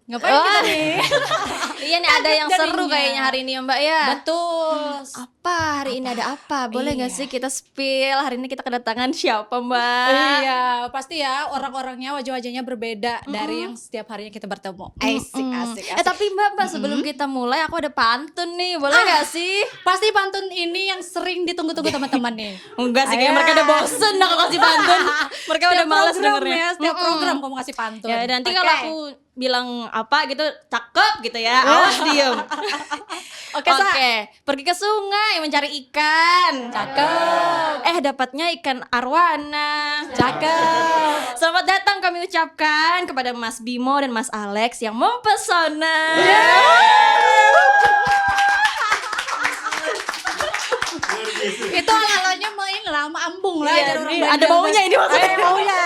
Ngapain kita nih? Iya nih ada yang seru kayaknya hari ini ya Mbak ya. Betul. Apa hari ini ada apa? Boleh nggak Iya. sih kita spill hari ini kita kedatangan siapa Mbak? Iya, pasti ya orang-orangnya wajah-wajahnya berbeda dari yang setiap harinya kita bertemu. Asik. Tapi Mbak sebelum kita mulai aku ada pantun nih, boleh nggak sih? Pasti pantun ini yang sering ditunggu-tunggu teman-teman nih. Enggak sih, kayak mereka udah bosen aku kasih pantun. Mereka udah malas dengernya. Ya, setiap program kamu kasih pantun. Ya nanti Oke. kalau aku bilang apa gitu cakep gitu ya, awas diem. Oke, Sa. Pergi ke sungai mencari ikan. Cakep. Dapatnya ikan arwana. Cakep. Selamat datang kami ucapkan kepada Mas Bimo dan Mas Alex yang mempesona. Itu ala-alanya main lama ambung lah. Iya, jadi orang ini band-band. ada baunya ini maksudnya. Ada baunya.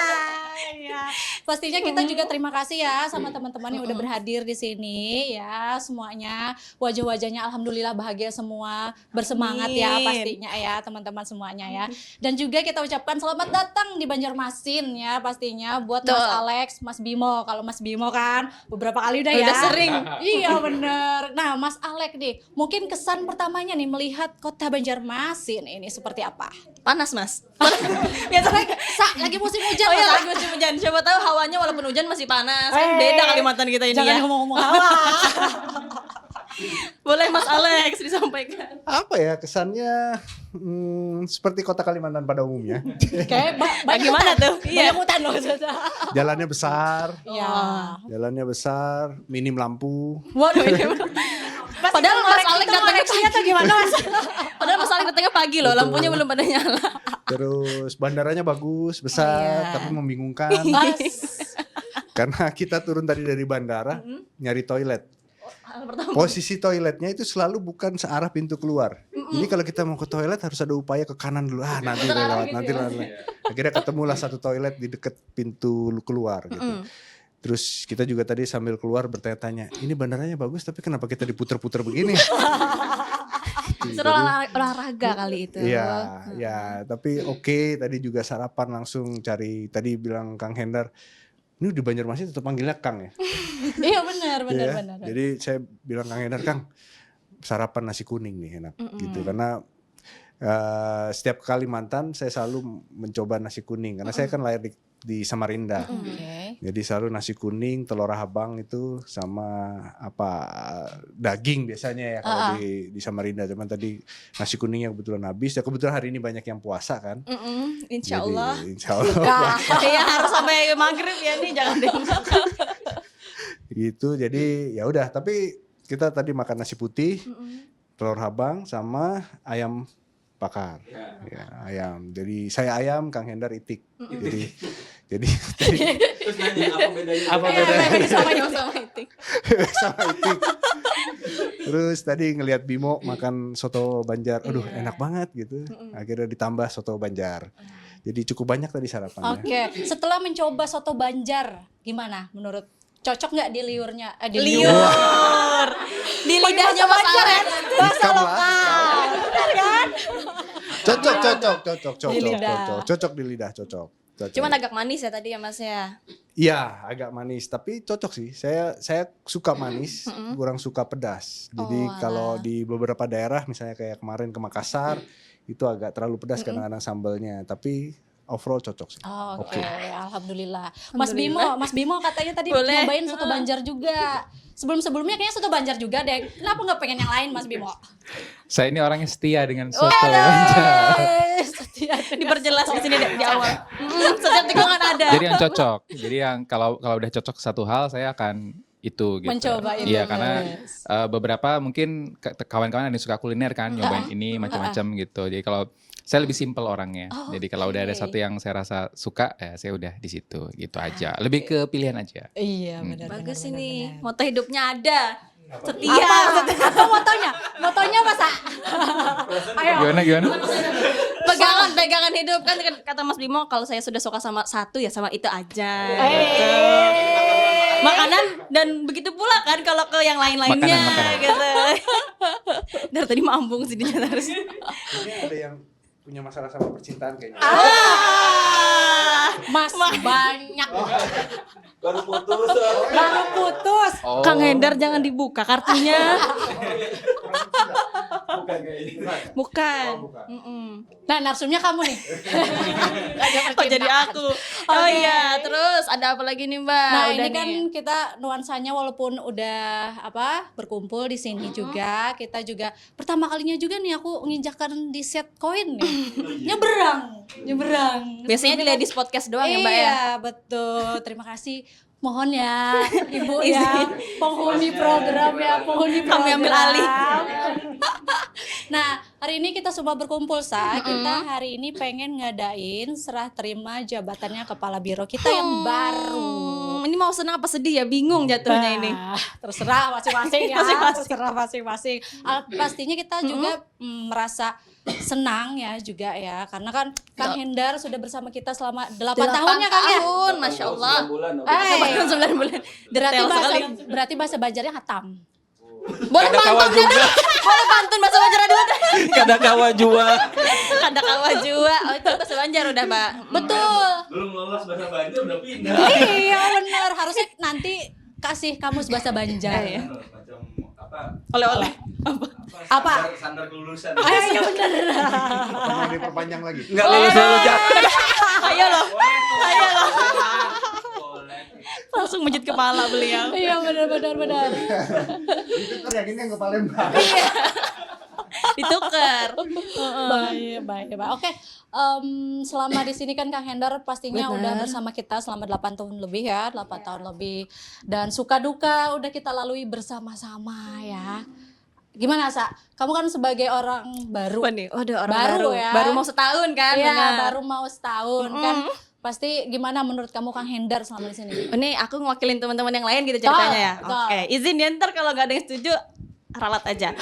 Iya. Pastinya kita juga terima kasih ya sama teman-teman yang udah berhadir di sini ya, semuanya wajah-wajahnya alhamdulillah bahagia semua, bersemangat ya Amin. pastinya ya teman-teman semuanya ya. Dan juga kita ucapkan selamat datang di Banjarmasin ya pastinya buat Mas Betul. Alex, Mas Bimo. Kalau Mas Bimo kan beberapa kali udah ya. Udah sering. Iya bener. Nah Mas Alex nih, mungkin kesan pertamanya nih melihat kota Banjarmasin ini seperti apa? Panas Mas. Biasanya lagi musim hujan. Oh iya Mas. lagi musim hujan. Coba tahu hawanya walaupun hujan masih panas. Kan beda Kalimantan kita ini Jangan ya. ngomong-ngomong hawa. Boleh Mas Alex disampaikan. Apa ya kesannya seperti kota Kalimantan pada umumnya. Kayak Gimana tuh? Banyak hutan loh. Jalannya besar, Iya. jalannya besar, minim lampu. Waduh ini. Padahal Mas Alex datangnya atau gimana Mas? Padahal Mas Alex datangnya pagi loh, Betul. lampunya belum pada nyala. Terus bandaranya bagus, besar, Iya. tapi membingungkan. Karena kita turun tadi dari bandara, nyari toilet. Hal pertama. Posisi toiletnya itu selalu bukan searah pintu keluar. Jadi kalau kita mau ke toilet harus ada upaya ke kanan dulu. Nanti lewat, nanti lewat. Akhirnya ketemulah satu toilet di dekat pintu keluar gitu. Terus kita juga tadi sambil keluar bertanya-tanya, ini bandaranya bagus tapi kenapa kita diputer-puter begini? Seru olahraga kali itu. Iya, ya, tapi oke, tadi juga sarapan langsung cari, tadi bilang Kang Hendar, ini di Banjarmasin tetap panggilnya Kang ya? Iya benar. Iya. Jadi saya bilang Kang Hendar, Kang, sarapan nasi kuning nih enak gitu, karena setiap Kalimantan saya selalu mencoba nasi kuning, karena saya kan lahir di Samarinda. Oke. Jadi selalu nasi kuning, telur habang itu sama daging biasanya ya kalau di Samarinda. Cuman tadi nasi kuningnya kebetulan habis. Ya kebetulan hari ini banyak yang puasa kan. Insya Jadi, Allah. insya Allah. Iya harus sampai maghrib ya nih, jangan deh. Gitu. Jadi ya udah. Tapi kita tadi makan nasi putih, telur habang sama ayam bakar. Ya, ayam. Jadi saya ayam, Kang Hendar itik. Jadi Terus nanya apa bedanya? apa bedanya? Sama itu. Sama itik. Terus tadi ngelihat Bimo makan soto Banjar, aduh enak banget gitu. Akhirnya ditambah soto Banjar. Jadi cukup banyak tadi sarapannya. Oke. Setelah mencoba soto Banjar, gimana menurut? Cocok nggak di liurnya? Di Liur. Di lidahnya Mas Alex. Hikam lah. Benar kan? Cocok di lidah, cocok. Cuman agak manis ya tadi ya Mas ya. Iya, agak manis, tapi cocok sih. Saya suka manis, kurang suka pedas. Jadi kalau di beberapa daerah, misalnya kayak kemarin ke Makassar, itu agak terlalu pedas kadang-kadang sambalnya. Tapi overall cocok sih. Oke, Oke. alhamdulillah. Mas Bimo katanya tadi Boleh. nyobain soto Banjar juga. Sebelum-sebelumnya kayaknya soto Banjar juga deh. Kenapa nggak pengen yang lain Mas Bimo? Saya ini orangnya setia dengan soto Banjar. Diperjelas di sini di awal. Setiap tikungan ada. Jadi yang cocok. Jadi yang kalau udah cocok satu hal saya akan itu gitu. Mencoba itu. Iya karena beberapa mungkin kawan-kawan ada yang suka kuliner kan nyobain ini macam-macam gitu. Jadi kalau saya lebih simpel orangnya. Jadi kalau udah ada satu yang saya rasa suka, saya udah di situ gitu aja. Lebih ke pilihan aja. Iya benar. Bagus ini. Moto hidupnya ada. Setia. Apa motonya? Motonya apa Sa? Ayo. Gimana? Pegangan hidup kan kata Mas Bimo, kalau saya sudah suka sama satu ya sama itu aja. Makanan dan begitu pula kan kalau ke yang lain-lainnya Makanan. gitu. Dari tadi mambung sih dia harus. Ini ada yang punya masalah sama percintaan kayaknya. Mas banyak. Baru putus. Baru putus. Oh. Kang Hendar jangan dibuka kartunya. Bukan kayak ini. Bukan. Nah, narsumnya kamu nih. Oh jadi aku. Oh Oke. iya, terus ada apa lagi nih Mbak? Nah, Udah ini nih. kan kita nuansanya walaupun udah berkumpul di sini juga, kita juga pertama kalinya juga nih aku menginjakkan di set koin nih. Nyebrang. Biasanya di Ladies Podcast doang ya Mbak ya. Iya, betul. Terima kasih. Mohon ya, Ibu ya, penghuni program ya, penghuni program. Kami ambil alih. Nah, hari ini kita semua berkumpul, Kita hari ini pengen ngadain serah terima jabatannya kepala biro kita yang baru. Ini mau senang apa sedih ya? Bingung jatuhnya ini. Nah, terserah masing-masing ya. Masing-masing. Terserah masing-masing. Pastinya kita juga merasa senang ya juga ya, karena kan Kang Hendar sudah bersama kita selama 8 tahun ya Kang ya. tahun, Masya Allah. 9 bulan. Eh, 9 bulan. Detail sekali. berarti bahasa Banjarnya hatam. Boleh Ada kawa pantun juga. Boleh pantun bahasa Banjar dulu. Kadang kawa jua. Ada kawa jua. Oh itu bahasa Banjar udah Mbak. Betul. Belum lolos bahasa Banjar udah pindah. Iya benar, harusnya nanti kasih kamus bahasa Banjar. Iya. Macam apa? Oleh-oleh. Apa? Sandar kelulusan. Iya benar. Mau diperpanjang lagi. Enggak lulus lulus Ayo loh. Ayo loh. Langsung menjit kepala beliau. Iya benar. Itu yang ini yang ke Palembang. Ditukar. Baik. Oke, selama di sini kan Kang Hendar pastinya Benar. udah bersama kita selama 8 tahun lebih ya, 8 tahun lebih. Dan suka duka udah kita lalui bersama-sama ya. Gimana, Sa? Kamu kan sebagai orang baru. Apa nih? Oh, ada orang Baru baru. ya. Baru mau setahun kan? Iya, Benar. baru mau setahun kan. Pasti gimana menurut kamu Kang Hendar selama di sini? Ini aku ngewakilin teman-teman yang lain gitu ceritanya ya. Betul. Oke, izin ya ntar kalau nggak ada yang setuju ralat aja.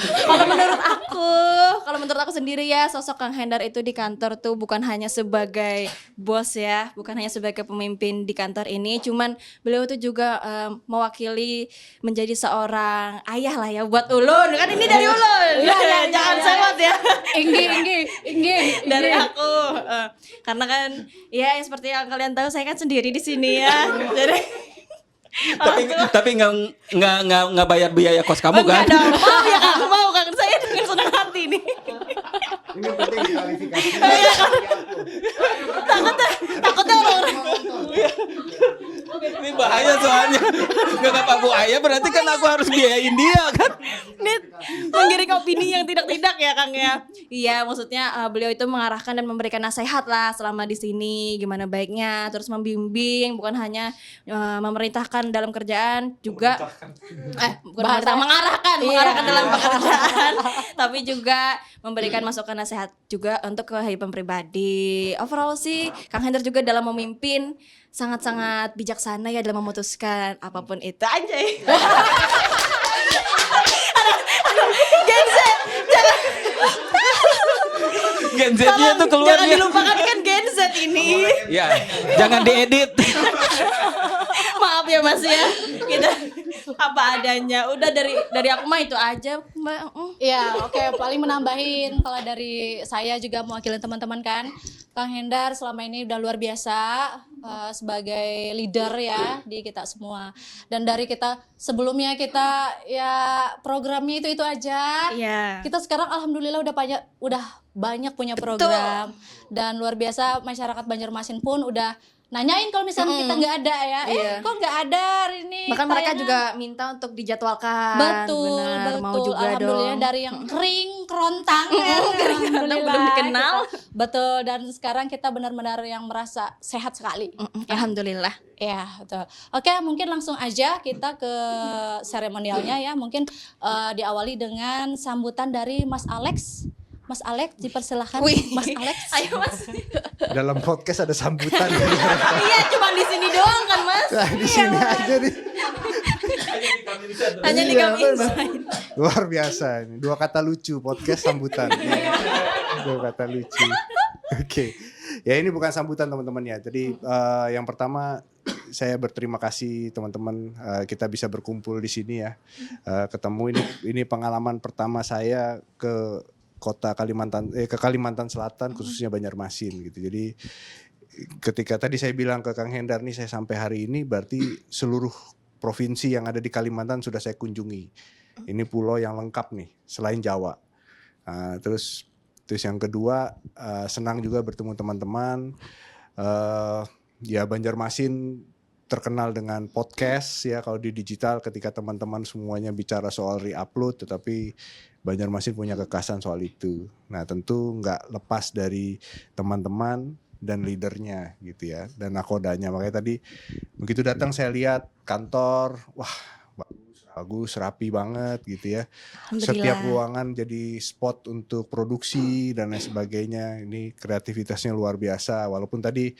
Kalau menurut aku sendiri ya, sosok Kang Hendar itu di kantor tuh bukan hanya sebagai bos ya, bukan hanya sebagai pemimpin di kantor ini, cuman beliau tuh juga mewakili menjadi seorang ayah lah ya buat Ulun. Kan ini dari Ulun. Iya, Jangan sewot ya. Inggi. Dari aku. Karena kan ya seperti yang kalian tahu saya kan sendiri di sini ya. Jadi tapi nggak bayar biaya kos kamu kan? enggak dong, mau ya Kang, mau Kang, saya dengan senang hati nih. Ini penting diklarifikasi. Takutnya orang Ini bahaya soalnya. Nggak kata Bu Ayah berarti kan aku harus biayain dia kan? ini menggiring opini yang tidak ya Kang ya. Iya, maksudnya beliau itu mengarahkan dan memberikan nasihat lah selama di sini gimana baiknya, terus membimbing, bukan hanya memerintahkan dalam kerjaan juga bukan mengarahkan dalam pekerjaan, tapi juga memberikan masukan nasihat juga untuk kehidupan pribadi. Overall sih Kang Hendar juga dalam memimpin sangat-sangat bijaksana ya dalam memutuskan apapun itu aja. Gen Z-nya tuh keluar Jangan dia. dilupakan kan Gen Z ini. Ya, jangan diedit. Maaf ya Mas ya. Kita apa adanya. Udah dari aku mah itu aja, Mbak. Iya, oke. Paling menambahin kalau dari saya juga mewakili teman-teman kan, Kang Hendar selama ini udah luar biasa sebagai leader ya di kita semua. Dan dari kita sebelumnya kita ya programnya itu aja. Iya. Kita sekarang alhamdulillah udah banyak punya program dan luar biasa masyarakat Banjarmasin pun udah nanyain kalau misalnya kita nggak ada ya, kok nggak ada hari ini. Bahkan mereka tayangan. juga minta untuk dijadwalkan. Betul, Benar, mau betul. juga Alhamdulillah dong. dari yang kering, kerontang, Alhamdulillah, belum dikenal. Betul, dan sekarang kita benar-benar yang merasa sehat sekali. Alhamdulillah. Ya, betul. Oke, mungkin langsung aja kita ke seremonialnya ya. Mungkin diawali dengan sambutan dari Mas Alex. Mas Alex, dipersilahkan. Wih. Mas Alex. Ayo Mas. Dalam podcast ada sambutan. Iya, cuma di sini doang kan Mas. Nah, di sini aja nih. Hanya di Iya, kami benar. Insight. Luar biasa ini. 2 kata lucu podcast sambutan. 2 kata lucu. Oke. Ya ini bukan sambutan teman-teman ya. Jadi yang pertama saya berterima kasih teman-teman kita bisa berkumpul di sini ya. Ketemu ini pengalaman pertama saya ke kota Kalimantan ke Kalimantan Selatan khususnya Banjarmasin gitu. Jadi ketika tadi saya bilang ke Kang Hendar nih, saya sampai hari ini berarti seluruh provinsi yang ada di Kalimantan sudah saya kunjungi. Ini pulau yang lengkap nih selain Jawa. Terus yang kedua, senang juga bertemu teman-teman. Ya Banjarmasin terkenal dengan podcast ya kalau di digital, ketika teman-teman semuanya bicara soal re-upload, tetapi Banjarmasin punya kekhasan soal itu. Nah tentu nggak lepas dari teman-teman dan leadernya gitu ya, dan nakodanya. Makanya tadi begitu datang saya lihat kantor, wah bagus, rapi banget gitu ya. Setiap ruangan jadi spot untuk produksi dan lain sebagainya. Ini kreativitasnya luar biasa. Walaupun tadi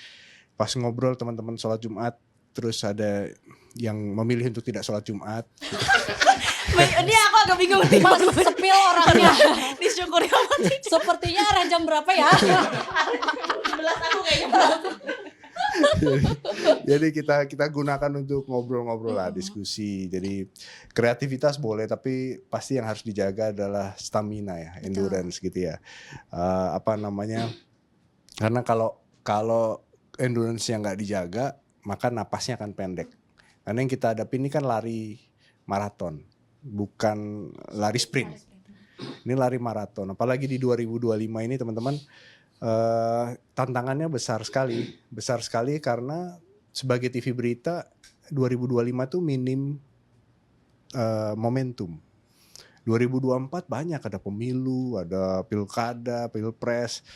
pas ngobrol teman-teman sholat Jumat, terus ada yang memilih untuk tidak sholat Jumat. Ini aku agak bingung nih. Mas sepil orangnya. Disyukuri apa sih? Sepertinya arah jam berapa ya? 11 aku kayaknya. Jadi kita gunakan untuk ngobrol-ngobrol lah, diskusi. Jadi kreativitas boleh, tapi pasti yang harus dijaga adalah stamina ya, endurance gitu ya. Karena kalau endurance yang nggak dijaga, maka napasnya akan pendek. Karena yang kita hadapi ini kan lari maraton, bukan lari sprint. Ini lari maraton. Apalagi di 2025 ini teman-teman, tantangannya besar sekali karena sebagai TV berita 2025 tuh minim momentum. 2024 banyak, ada pemilu, ada pilkada, pilpres,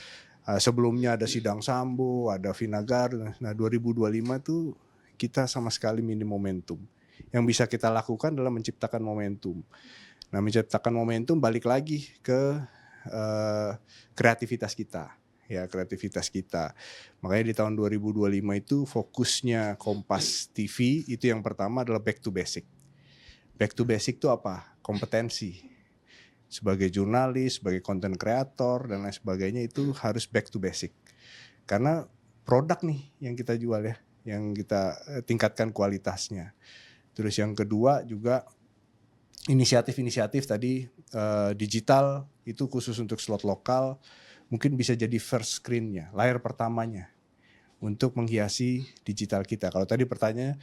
sebelumnya ada sidang Sambo, ada Vinagar. Nah 2025 tuh kita sama sekali minim momentum. Yang bisa kita lakukan adalah menciptakan momentum. Nah menciptakan momentum balik lagi ke kreativitas kita. Ya kreativitas kita. Makanya di tahun 2025 itu fokusnya Kompas TV itu yang pertama adalah back to basic. Back to basic itu apa? Kompetensi. Sebagai jurnalis, sebagai content creator dan lain sebagainya itu harus back to basic. Karena produk nih yang kita jual ya, yang kita tingkatkan kualitasnya. Terus yang kedua juga inisiatif-inisiatif tadi digital itu khusus untuk slot lokal. Mungkin bisa jadi first screen-nya, layar pertamanya untuk menghiasi digital kita. Kalau tadi pertanyaannya,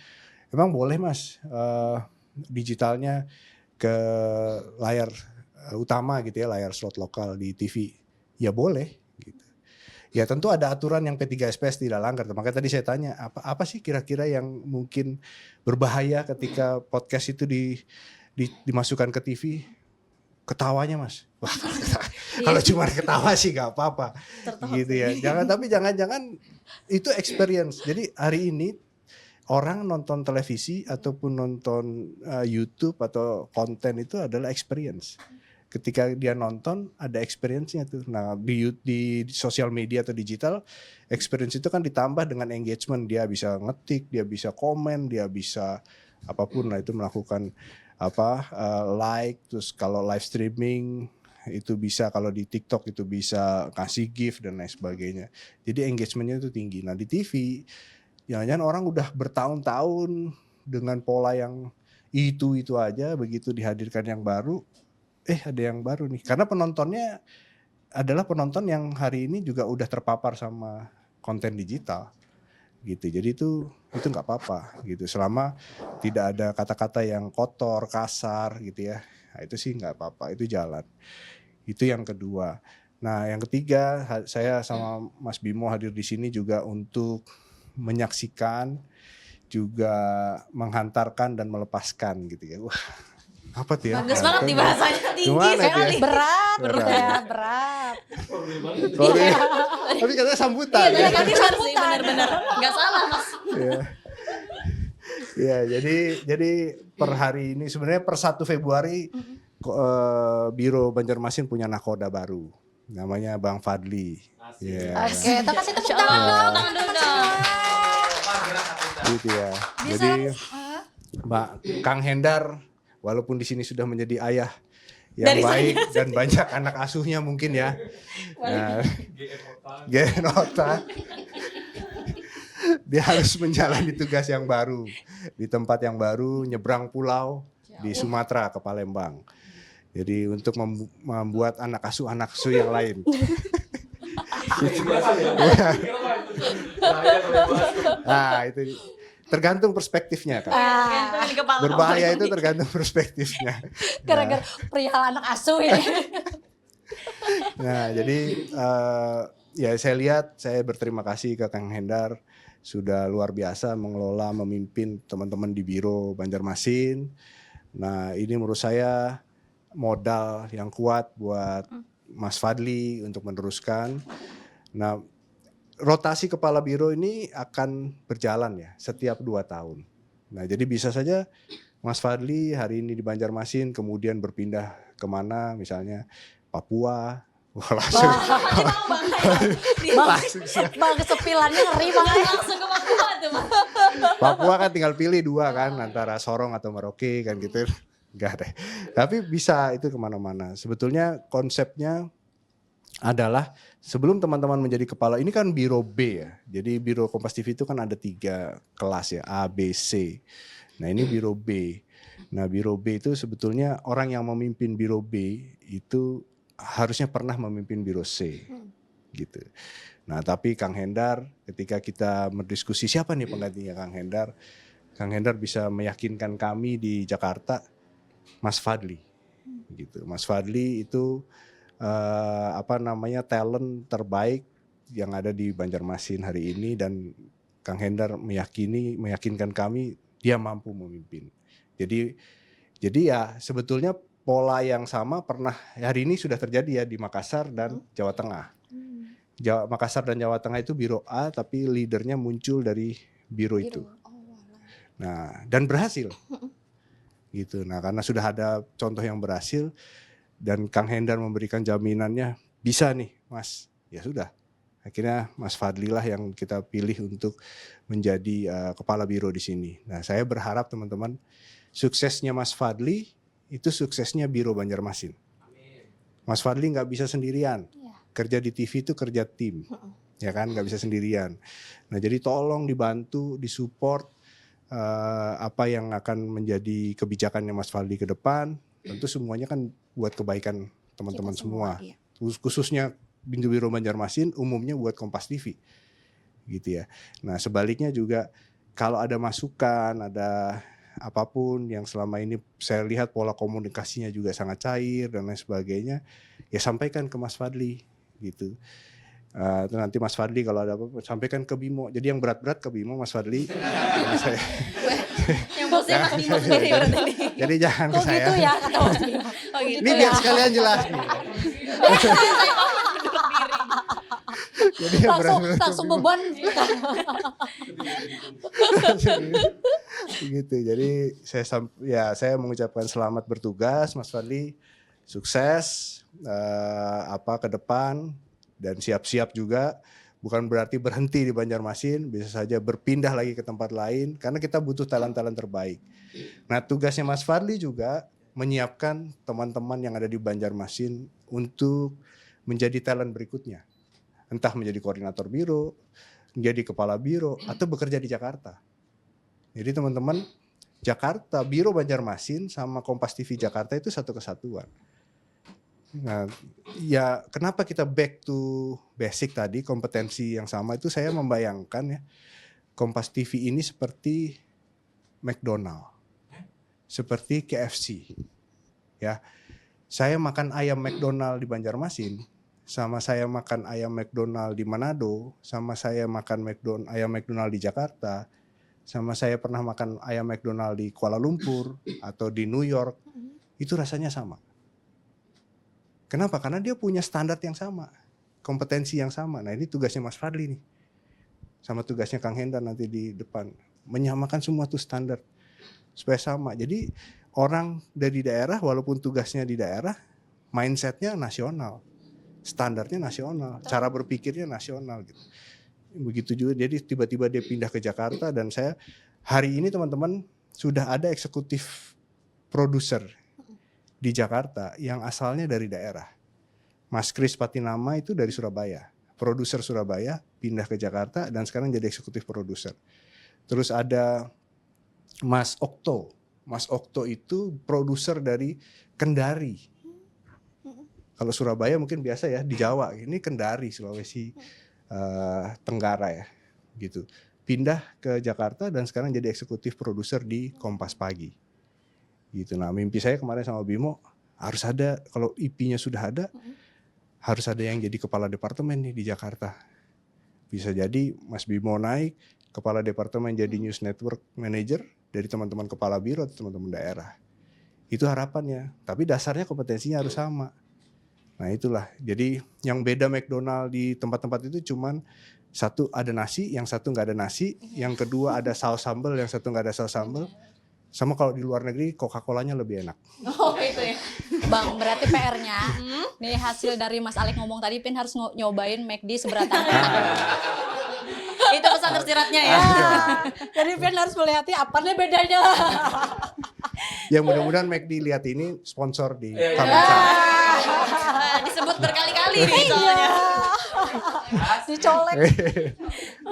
emang boleh mas digitalnya ke layar utama gitu ya, layar slot lokal di TV? Ya boleh gitu. Ya tentu ada aturan yang P3SPS tidak langgar. Makanya tadi saya tanya, apa sih kira-kira yang mungkin berbahaya ketika podcast itu dimasukkan ke TV? Ketawanya mas, wah kalau cuma ketawa sih gak apa-apa gitu ya. Jangan itu experience. Jadi hari ini orang nonton televisi ataupun nonton YouTube atau konten itu adalah experience. Ketika dia nonton ada experience-nya tuh. Nah di sosial media atau digital, experience itu kan ditambah dengan engagement. Dia bisa ngetik, dia bisa komen, dia bisa apapun lah itu melakukan like. Terus kalau live streaming itu bisa, kalau di TikTok itu bisa kasih gift dan lain sebagainya. Jadi engagementnya itu tinggi. Nah di TV jangan-jangan orang udah bertahun-tahun dengan pola yang itu aja, begitu dihadirkan yang baru, ada yang baru nih. Karena penontonnya adalah penonton yang hari ini juga udah terpapar sama konten digital gitu. Jadi itu nggak apa-apa gitu, selama tidak ada kata-kata yang kotor, kasar gitu ya. Nah, itu sih nggak apa-apa, itu jalan. Itu yang kedua. Nah yang ketiga, saya sama Mas Bimo hadir di sini juga untuk menyaksikan, juga menghantarkan dan melepaskan gitu ya. Wah, apa tuh ya? Bagus banget nih bahasanya, tinggi sekali. Berat. Tapi katanya sambutan. Iya, tadi sih benar-benar nggak salah mas. Ya, jadi per hari ini sebenarnya per 1 Februari Biro Banjarmasin punya nakoda baru, namanya Bang Fadli. Yeah. Oke, kita kasih tepuk tangan dong. Tangan dulu dong. Gitu ya. Jadi Mbak Kang Hendar walaupun di sini sudah menjadi ayah yang Dari baik dan banyak anak asuhnya mungkin ya. Nah, Genota. Dia harus menjalani tugas yang baru di tempat yang baru, nyebrang pulau di Sumatera ke Palembang. Jadi untuk membuat anak asuh yang lain. Nah itu tergantung perspektifnya kan. Gantung di kepala Berbahaya orang. itu tergantung perspektifnya. Gara-gara perihal anak asuh ini. Nah jadi ya saya berterima kasih ke Kang Hendar sudah luar biasa mengelola, memimpin teman-teman di Biro Banjarmasin. Nah ini menurut saya modal yang kuat buat Mas Fadli untuk meneruskan. Nah rotasi kepala biro ini akan berjalan ya setiap 2 tahun. Nah jadi bisa saja Mas Fadli hari ini di Banjarmasin kemudian berpindah kemana misalnya Papua. Wah, langsung, langsung Bang kesepilannya ngeri banget. Langsung ke Papua tuh, Bang. Papua kan tinggal pilih 2 kan antara Sorong atau Merauke kan gitu. Enggak deh. Tapi bisa itu kemana-mana. Sebetulnya konsepnya adalah sebelum teman-teman menjadi kepala ini kan Biro B ya. Jadi Biro Kompas TV itu kan ada 3 kelas ya, A, B, C. Nah ini Biro B. Nah Biro B itu sebetulnya orang yang memimpin Biro B itu harusnya pernah memimpin Biro C. Gitu. Nah tapi Kang Hendar ketika kita berdiskusi siapa nih penggantinya Kang Hendar bisa meyakinkan kami di Jakarta Mas Fadli. Gitu. Mas Fadli itu talent terbaik yang ada di Banjarmasin hari ini dan Kang Hendar meyakinkan kami dia mampu memimpin. Jadi ya sebetulnya pola yang sama pernah hari ini sudah terjadi ya di Makassar dan Jawa Tengah. Makassar dan Jawa Tengah itu Biro A tapi leadernya muncul dari biro itu. Nah, dan berhasil. Gitu. Nah, karena sudah ada contoh yang berhasil dan Kang Hendar memberikan jaminannya bisa nih Mas, ya sudah akhirnya Mas Fadli lah yang kita pilih untuk menjadi kepala biro di sini. Nah saya berharap teman-teman suksesnya Mas Fadli itu suksesnya Biro Banjarmasin. Mas Fadli nggak bisa sendirian, kerja di TV itu kerja tim, ya kan nggak bisa sendirian. Nah jadi tolong dibantu, disupport apa yang akan menjadi kebijakannya Mas Fadli ke depan. Tentu semuanya kan buat kebaikan teman-teman semua. Iya. Khususnya Bintu Biro Banjarmasin umumnya buat Kompas TV. Gitu ya. Nah, sebaliknya juga kalau ada masukan, ada apapun yang selama ini saya lihat pola komunikasinya juga sangat cair dan lain sebagainya, ya sampaikan ke Mas Fadli gitu. Nanti Mas Fadli kalau ada apa-apa sampaikan ke Bimo. Jadi yang berat-berat ke Bimo Mas Fadli. Saya, Yang bosnya Mas Bimo sendiri berarti nih. jadi jangan ke Kok saya. gitu ya kata Mas Bimo. Oh gitu Ini ya. biar sekalian jelas nih. Jadi yang berat-berat ke Langsung Bimo. beban. Gitu. Jadi saya mengucapkan selamat bertugas Mas Fadli, sukses ke depan dan siap-siap juga. Bukan berarti berhenti di Banjarmasin, bisa saja berpindah lagi ke tempat lain karena kita butuh talent-talent terbaik. Nah, tugasnya Mas Fadli juga menyiapkan teman-teman yang ada di Banjarmasin untuk menjadi talent berikutnya. Entah menjadi koordinator biro, menjadi kepala biro atau bekerja di Jakarta. Jadi teman-teman, Jakarta, Biro Banjarmasin sama Kompas TV Jakarta itu satu kesatuan. Nah, ya kenapa kita back to basic tadi, kompetensi yang sama itu saya membayangkan ya, Kompas TV ini seperti McDonald, seperti KFC. Ya, saya makan ayam McDonald di Banjarmasin, sama saya makan ayam McDonald di Manado, sama saya makan ayam McDonald di Jakarta, sama saya pernah makan ayam McDonald di Kuala Lumpur atau di New York, itu rasanya sama. Kenapa? Karena dia punya standar yang sama, kompetensi yang sama. Nah ini tugasnya Mas Fadli nih, sama tugasnya Kang Hendar nanti di depan, menyamakan semua tuh standar supaya sama. Jadi orang dari daerah walaupun tugasnya di daerah, mindsetnya nasional, standarnya nasional, cara berpikirnya nasional gitu. Begitu juga, jadi tiba-tiba dia pindah ke Jakarta dan saya hari ini teman-teman sudah ada eksekutif produser di Jakarta yang asalnya dari daerah. Mas Kris Patinama itu dari Surabaya, produser Surabaya, pindah ke Jakarta dan sekarang jadi eksekutif produser. Terus ada Mas Okto. Mas Okto itu produser dari Kendari. Kalau Surabaya mungkin biasa ya di Jawa, ini Kendari, Sulawesi Tenggara ya, gitu. Pindah ke Jakarta dan sekarang jadi eksekutif produser di Kompas Pagi. Gitu. Nah, mimpi saya kemarin sama Bimo harus ada, kalau IP-nya sudah ada, harus ada yang jadi kepala departemen nih di Jakarta. Bisa jadi Mas Bimo naik, kepala departemen jadi News Network Manager dari teman-teman kepala biro atau teman-teman daerah. Itu harapannya, tapi dasarnya kompetensinya harus sama. Nah itulah, jadi yang beda McDonald di tempat-tempat itu cuman satu ada nasi, yang satu nggak ada nasi, yang kedua ada saus sambal, yang satu nggak ada saus sambal. Sama kalau di luar negeri Coca-Colanya lebih enak. Oh itu ya. Bang, berarti PR-nya nih hasil dari Mas Alek ngomong tadi, Pin harus nyobain McD seberat apa. Itu pesan tersiratnya ya. Jadi Pin harus melihatnya apa nih bedanya. Yang mudah-mudahan McD lihat ini sponsor di Iya. Kamsa. Disebut berkali-kali nih soalnya. Dicolek.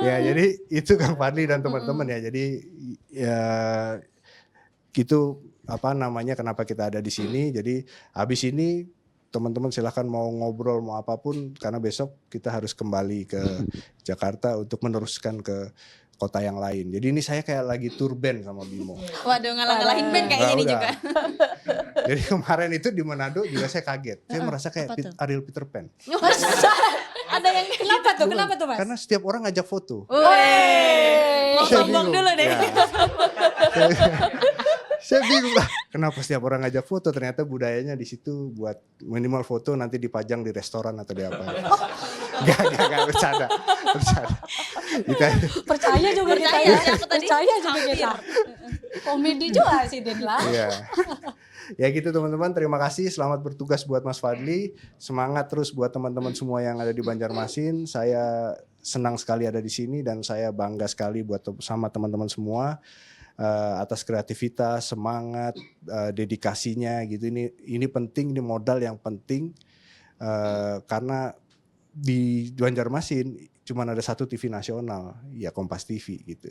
Ya jadi itu Kang Fadli dan teman-teman ya. Jadi ya gitu apa namanya kenapa kita ada di sini. Jadi habis ini teman-teman silahkan mau ngobrol mau apapun karena besok kita harus kembali ke Jakarta untuk meneruskan ke kota yang lain. Jadi ini saya kayak lagi tour band sama Bimo. Waduh, ngalah-ngalahin band kayaknya Nah, ini udah. juga. Jadi kemarin itu di Manado juga saya kaget. Saya merasa kayak Ariel Peter Pan. Ada yang Kenapa tuh? Kenapa tuh, Mas? Karena setiap orang ngajak foto. Mau Saya sombong bingung. dulu deh. Ya. Saya bingung lah, kenapa setiap orang ngajak foto? Ternyata budayanya di situ buat minimal foto nanti dipajang di restoran atau di apa. Gak bercanda. Kita Percaya juga kita Percaya ya. sih aku tadi. Percaya juga kita. Komedi juga sih Din lah. Iya. Ya gitu teman-teman, terima kasih. Selamat bertugas buat Mas Fadli. Semangat terus buat teman-teman semua yang ada di Banjarmasin. Saya senang sekali ada di sini dan saya bangga sekali buat sama teman-teman semua. Atas kreativitas, semangat, dedikasinya gitu. Ini penting, ini modal yang penting karena di Banjarmasin cuma ada satu TV nasional, ya Kompas TV gitu.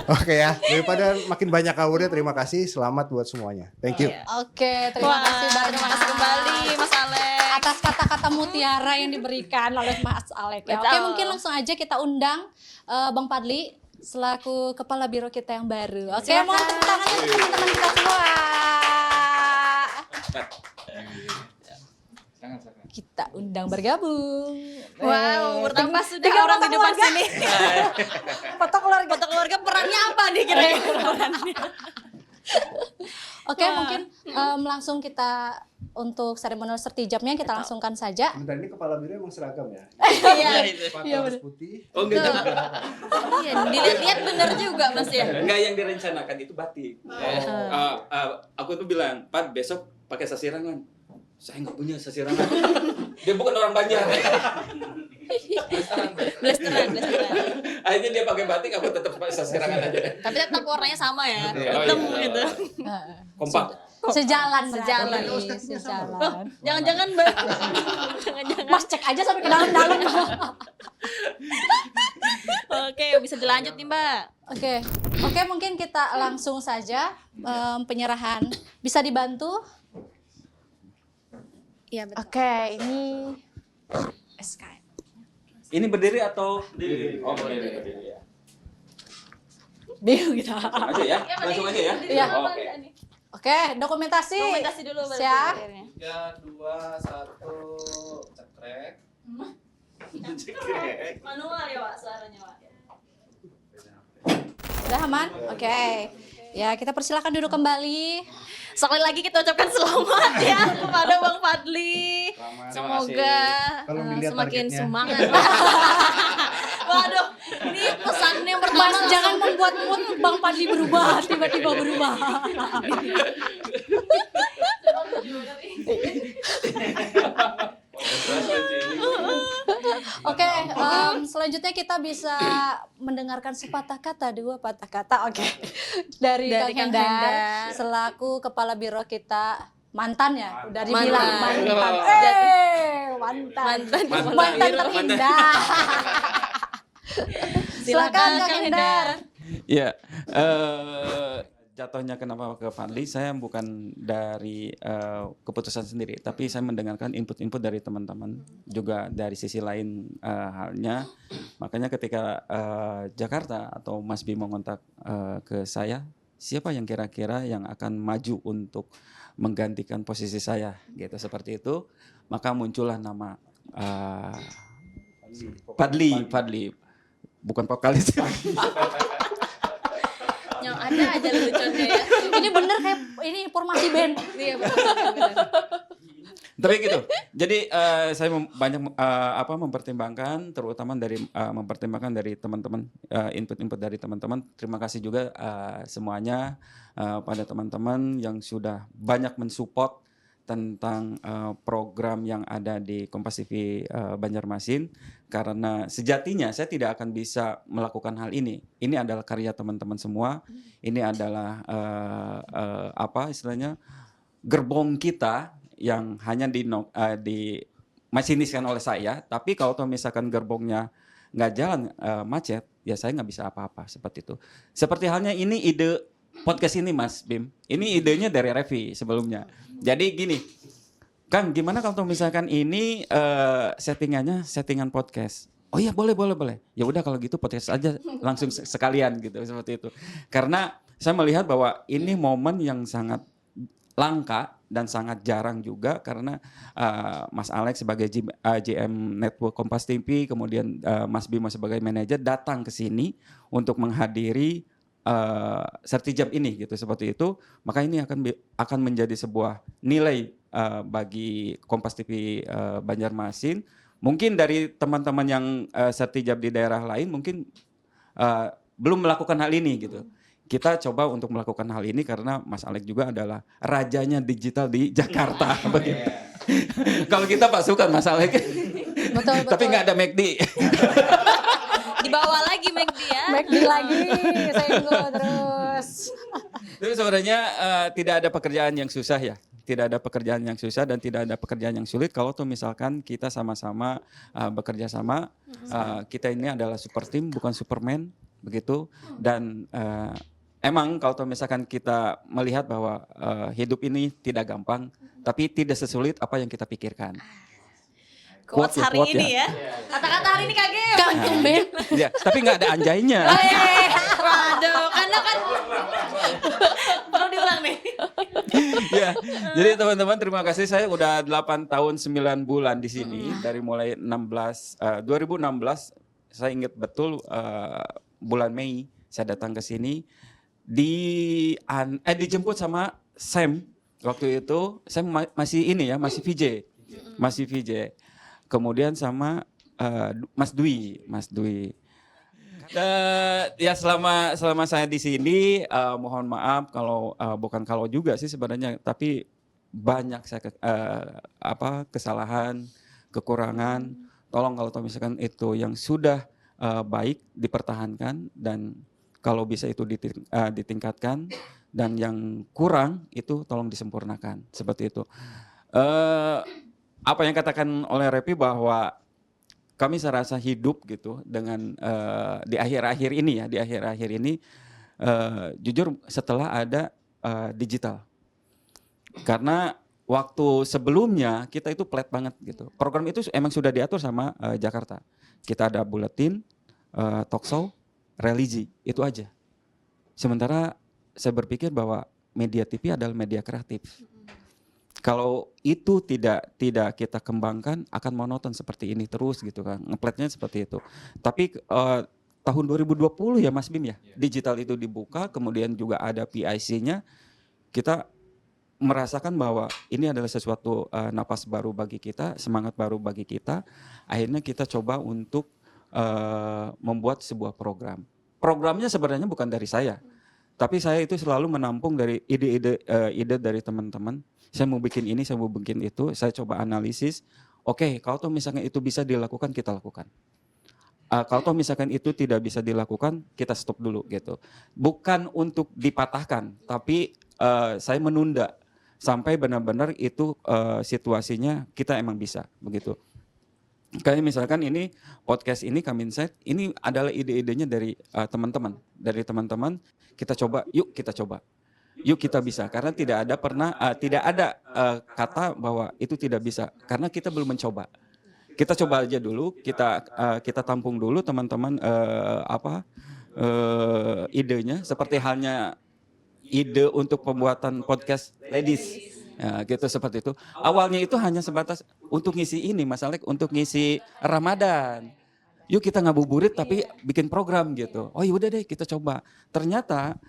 Oke ya, daripada makin banyak ngawurnya, terima kasih, selamat buat semuanya. Thank you. Oke, terima kasih banyak. Terima kasih kembali Mas Alek. Atas kata-kata mutiara yang diberikan oleh Mas Alek ya. Oke, Betul. mungkin langsung aja kita undang Bang Fadli selaku kepala biro kita yang baru. Oke, mohon tepuk tangan untuk teman-teman kita semua. Kita undang bergabung. Wow, bertambah sudah Tiga orang di foto depan keluarga. sini. Foto keluarga. Foto keluarga perannya apa nih kira-kira? Oke, mungkin langsung kita untuk seremonial sertijabnya kita langsungkan saja. Bentar, ini kepala biro emang seragam ya? Iya, Pakai putih. Oh enggak juga. Iya, dilihat-lihat bener juga Mas ya. Enggak, yang direncanakan itu batik. Aku tuh bilang, Pak besok pakai sasirangan. Saya nggak punya sasirangan. Dia bukan orang Banjar. Blasteran. Akhirnya dia pakai batik, aku tetap pakai sasirangan aja. Tapi tetap warnanya sama ya. Oh, Hitam iya. gitu. Kompak. Sejalan. Loh, jangan-jangan Mbak. Jangan-jangan. Mas cek aja sampai ke dalam-dalam. Oke, bisa dilanjut nih Mbak. Oke, mungkin kita langsung saja penyerahan. Bisa dibantu? Iya betul. Oke, ini SKM. Ini berdiri atau berdiri? Oh, berdiri ya. Bingung kita. Aja ya, langsung aja ya. Iya. Oh, oke. Oke, dokumentasi. Dokumentasi dulu berarti. Siap. 3, 2, 1, cekrek. Manual ya Pak suaranya Pak. Sudah aman? Oke. Ya, kita persilakan duduk kembali. Sekali lagi kita ucapkan selamat ya kepada Bang Fadli. Semoga Kalau dilihat semakin targetnya. semangat. Waduh, ini pesan yang pertama Mas, jangan membuat mood Bang Fadli berubah, tiba-tiba berubah. Oke, selanjutnya kita bisa mendengarkan sepatah kata, dua patah kata. Oke. Dari Kang Kang Hendar Hendar. selaku kepala biro kita mantan ya, udah Mantan. dibilang mantan. Mantan. Mantan. Mantan terindah. Silakan Kang Kang Hendar. Ya, jatuhnya kenapa ke Fadli, saya bukan dari keputusan sendiri, tapi saya mendengarkan input-input dari teman-teman juga dari sisi lain halnya. Makanya ketika Jakarta atau Mas Bimo kontak ke saya, siapa yang kira-kira yang akan maju untuk menggantikan posisi saya, gitu seperti itu, maka muncullah nama Fadli, bukan vokalis. Yang ada aja lucunya ya. Ini bener kayak ini formasi band. Iya benar. Tapi gitu. Jadi saya banyak mempertimbangkan, terutama mempertimbangkan dari teman-teman, input-input dari teman-teman. Terima kasih juga semuanya pada teman-teman yang sudah banyak mensupport tentang program yang ada di Kompas TV Banjarmasin, karena sejatinya saya tidak akan bisa melakukan hal ini. Ini adalah karya teman-teman semua. Ini adalah istilahnya gerbong kita yang hanya masiniskan oleh saya. Tapi kalau misalkan gerbongnya nggak jalan, macet, ya saya nggak bisa apa-apa seperti itu. Seperti halnya ini ide podcast ini, Mas Bim. Ini idenya dari Revi sebelumnya. Jadi gini, Kang, gimana kalau misalkan ini settingan podcast? Oh iya, boleh. Ya udah kalau gitu podcast aja langsung sekalian gitu, seperti itu. Karena saya melihat bahwa ini momen yang sangat langka dan sangat jarang juga, karena Mas Alex sebagai GM Network Kompas TV, kemudian Mas Bimo sebagai manajer datang ke sini untuk menghadiri Sertijab ini gitu, seperti itu. Maka ini akan menjadi sebuah nilai bagi Kompas TV Banjarmasin. Mungkin dari teman-teman yang Sertijab di daerah lain mungkin belum melakukan hal ini gitu. Kita coba untuk melakukan hal ini karena Mas Alex juga adalah rajanya digital di Jakarta. Begitu. Kalau kita pasukan Mas Alex, Betul. tapi nggak ada McD. Dibawa lagi McD ya. McD lagi, senggol terus. Tapi sebenarnya tidak ada pekerjaan yang susah ya. Tidak ada pekerjaan yang susah dan tidak ada pekerjaan yang sulit kalau tuh misalkan kita sama-sama bekerja sama. Kita ini adalah super team, bukan Superman, begitu. Dan emang kalau tuh misalkan kita melihat bahwa hidup ini tidak gampang, tapi tidak sesulit apa yang kita pikirkan. Quotes hari ini ya. Kata-kata hari ini kagem. Kantung Ben. Ya, tapi nggak ada anjaynya. Waduh, karena kan perlu diulang nih. Ya, jadi teman-teman terima kasih, saya udah 8 tahun 9 bulan di sini dari mulai 2016 saya ingat betul bulan Mei saya datang ke sini dijemput sama Sam. Waktu itu Sam masih masih VJ. Masih VJ. Kemudian sama Mas Dwi. Ya selama saya di sini mohon maaf kalau bukan kalau juga sih sebenarnya, tapi banyak saya kesalahan, kekurangan. Tolong kalau misalkan itu yang sudah baik dipertahankan, dan kalau bisa itu ditingkatkan, dan yang kurang itu tolong disempurnakan, seperti itu. Apa yang katakan oleh Repi bahwa kami serasa hidup gitu dengan di akhir-akhir ini jujur setelah ada digital. Karena waktu sebelumnya kita itu flat banget gitu. Program itu emang sudah diatur sama Jakarta. Kita ada buletin, talkshow, religi, itu aja. Sementara saya berpikir bahwa media TV adalah media kreatif. Kalau itu tidak kita kembangkan akan monoton seperti ini terus gitu kan, ngepletnya seperti itu. Tapi tahun 2020 ya Mas Bim ya, digital itu dibuka, kemudian juga ada PIC-nya, kita merasakan bahwa ini adalah sesuatu napas baru bagi kita, semangat baru bagi kita. Akhirnya kita coba untuk membuat sebuah program. Programnya sebenarnya bukan dari saya, tapi saya itu selalu menampung dari ide dari teman-teman. Saya mau bikin ini, saya mau bikin itu, saya coba analisis. Oke, kalau misalkan itu bisa dilakukan, kita lakukan. Kalau misalkan itu tidak bisa dilakukan, kita stop dulu gitu. Bukan untuk dipatahkan, tapi saya menunda sampai benar-benar itu situasinya kita emang bisa begitu. Kayak misalkan ini podcast ini Come Inside, ini adalah ide-idenya dari teman-teman. Dari teman-teman kita coba, yuk kita coba. yuk kita bisa, karena tidak ada kata bahwa itu tidak bisa, karena kita belum mencoba. Kita coba aja dulu, kita tampung dulu teman-teman idenya, seperti halnya ide untuk pembuatan podcast ladies. Ya, gitu seperti itu. Awalnya itu hanya sebatas untuk ngisi ini, Mas Alek, untuk ngisi Ramadan. Yuk kita ngabuburit tapi bikin program gitu. Oh yaudah deh kita coba. Ternyata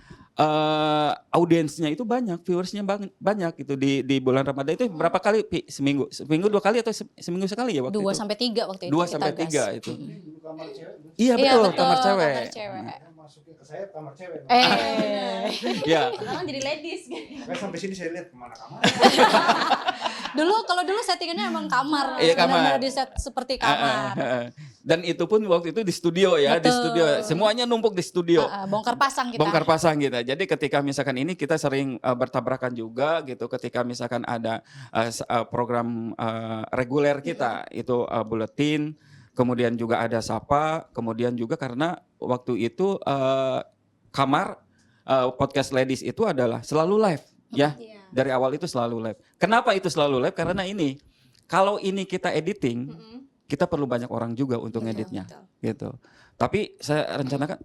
audiensnya itu banyak, viewersnya banyak gitu di bulan Ramadan itu berapa kali? Seminggu 2 kali atau seminggu sekali ya waktu 2 itu? sampai 3 waktu itu. 2 sampai kita 3 gas. itu. Kamar cewek. Iya betul, kamar cewek. Kamar cewek. Masuknya ke saya kamar cewek. Ya. Sekarang jadi ladies. Makanya sampai sini saya lihat kemana kamar. Kalau dulu settingannya emang kamar. Iya, kamar. Benar-benar di set seperti kamar. Dan itu pun waktu itu di studio ya, di Betul. studio. Semuanya numpuk di studio. Bongkar pasang kita. Bongkar pasang gitu. Jadi ketika misalkan ini kita sering bertabrakan juga gitu. Ketika misalkan ada program reguler kita itu buletin, kemudian juga ada sapa, kemudian juga karena waktu itu kamar podcast ladies itu adalah selalu live ya. Dari awal itu selalu live. Kenapa itu selalu live? Karena ini kalau ini kita editing, kita perlu banyak orang juga untuk ngeditnya gitu. Tapi saya rencanakan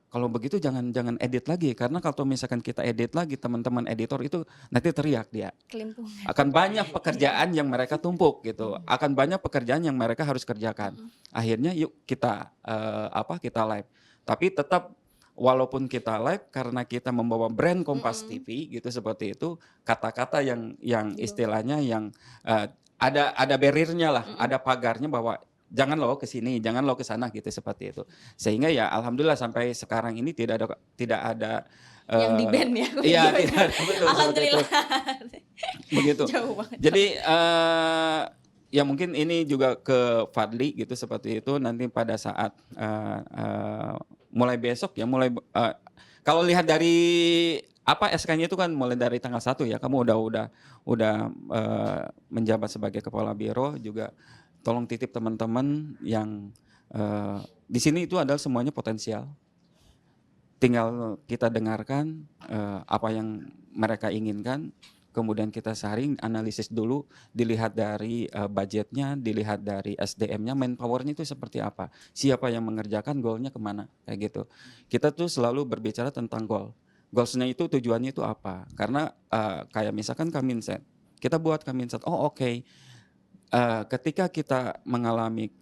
kalau begitu jangan edit lagi, karena kalau misalkan kita edit lagi, teman-teman editor itu nanti teriak dia. Kelimpung. Akan banyak pekerjaan yang mereka tumpuk gitu. Akan banyak pekerjaan yang mereka harus kerjakan. Akhirnya yuk kita kita live. Tapi tetap walaupun kita live, karena kita membawa brand Kompas TV gitu seperti itu, kata-kata yang istilahnya yang ada barriernya lah, ada pagarnya bahwa jangan lo ke sini, jangan lo ke sana gitu seperti itu. Sehingga ya alhamdulillah sampai sekarang ini tidak ada Yang di band ya. Iya, tidak ada, betul. Alhamdulillah. Begitu. Jauh banget. Jadi ya mungkin ini juga ke Fadli gitu seperti itu, nanti pada saat mulai besok ya, kalau lihat dari SK-nya itu kan mulai dari tanggal 1 ya, kamu udah menjabat sebagai kepala biro juga. Tolong titip teman-teman yang di sini itu adalah semuanya potensial. Tinggal kita dengarkan apa yang mereka inginkan, kemudian kita saring, analisis dulu, dilihat dari budgetnya, dilihat dari SDM-nya, manpower-nya itu seperti apa, siapa yang mengerjakan, goalnya kemana, kayak gitu. Kita tuh selalu berbicara tentang goal. Goalsnya itu tujuannya itu apa? Karena kayak misalkan Kaminset, kita buat Kaminset, oke. Ketika kita mengalami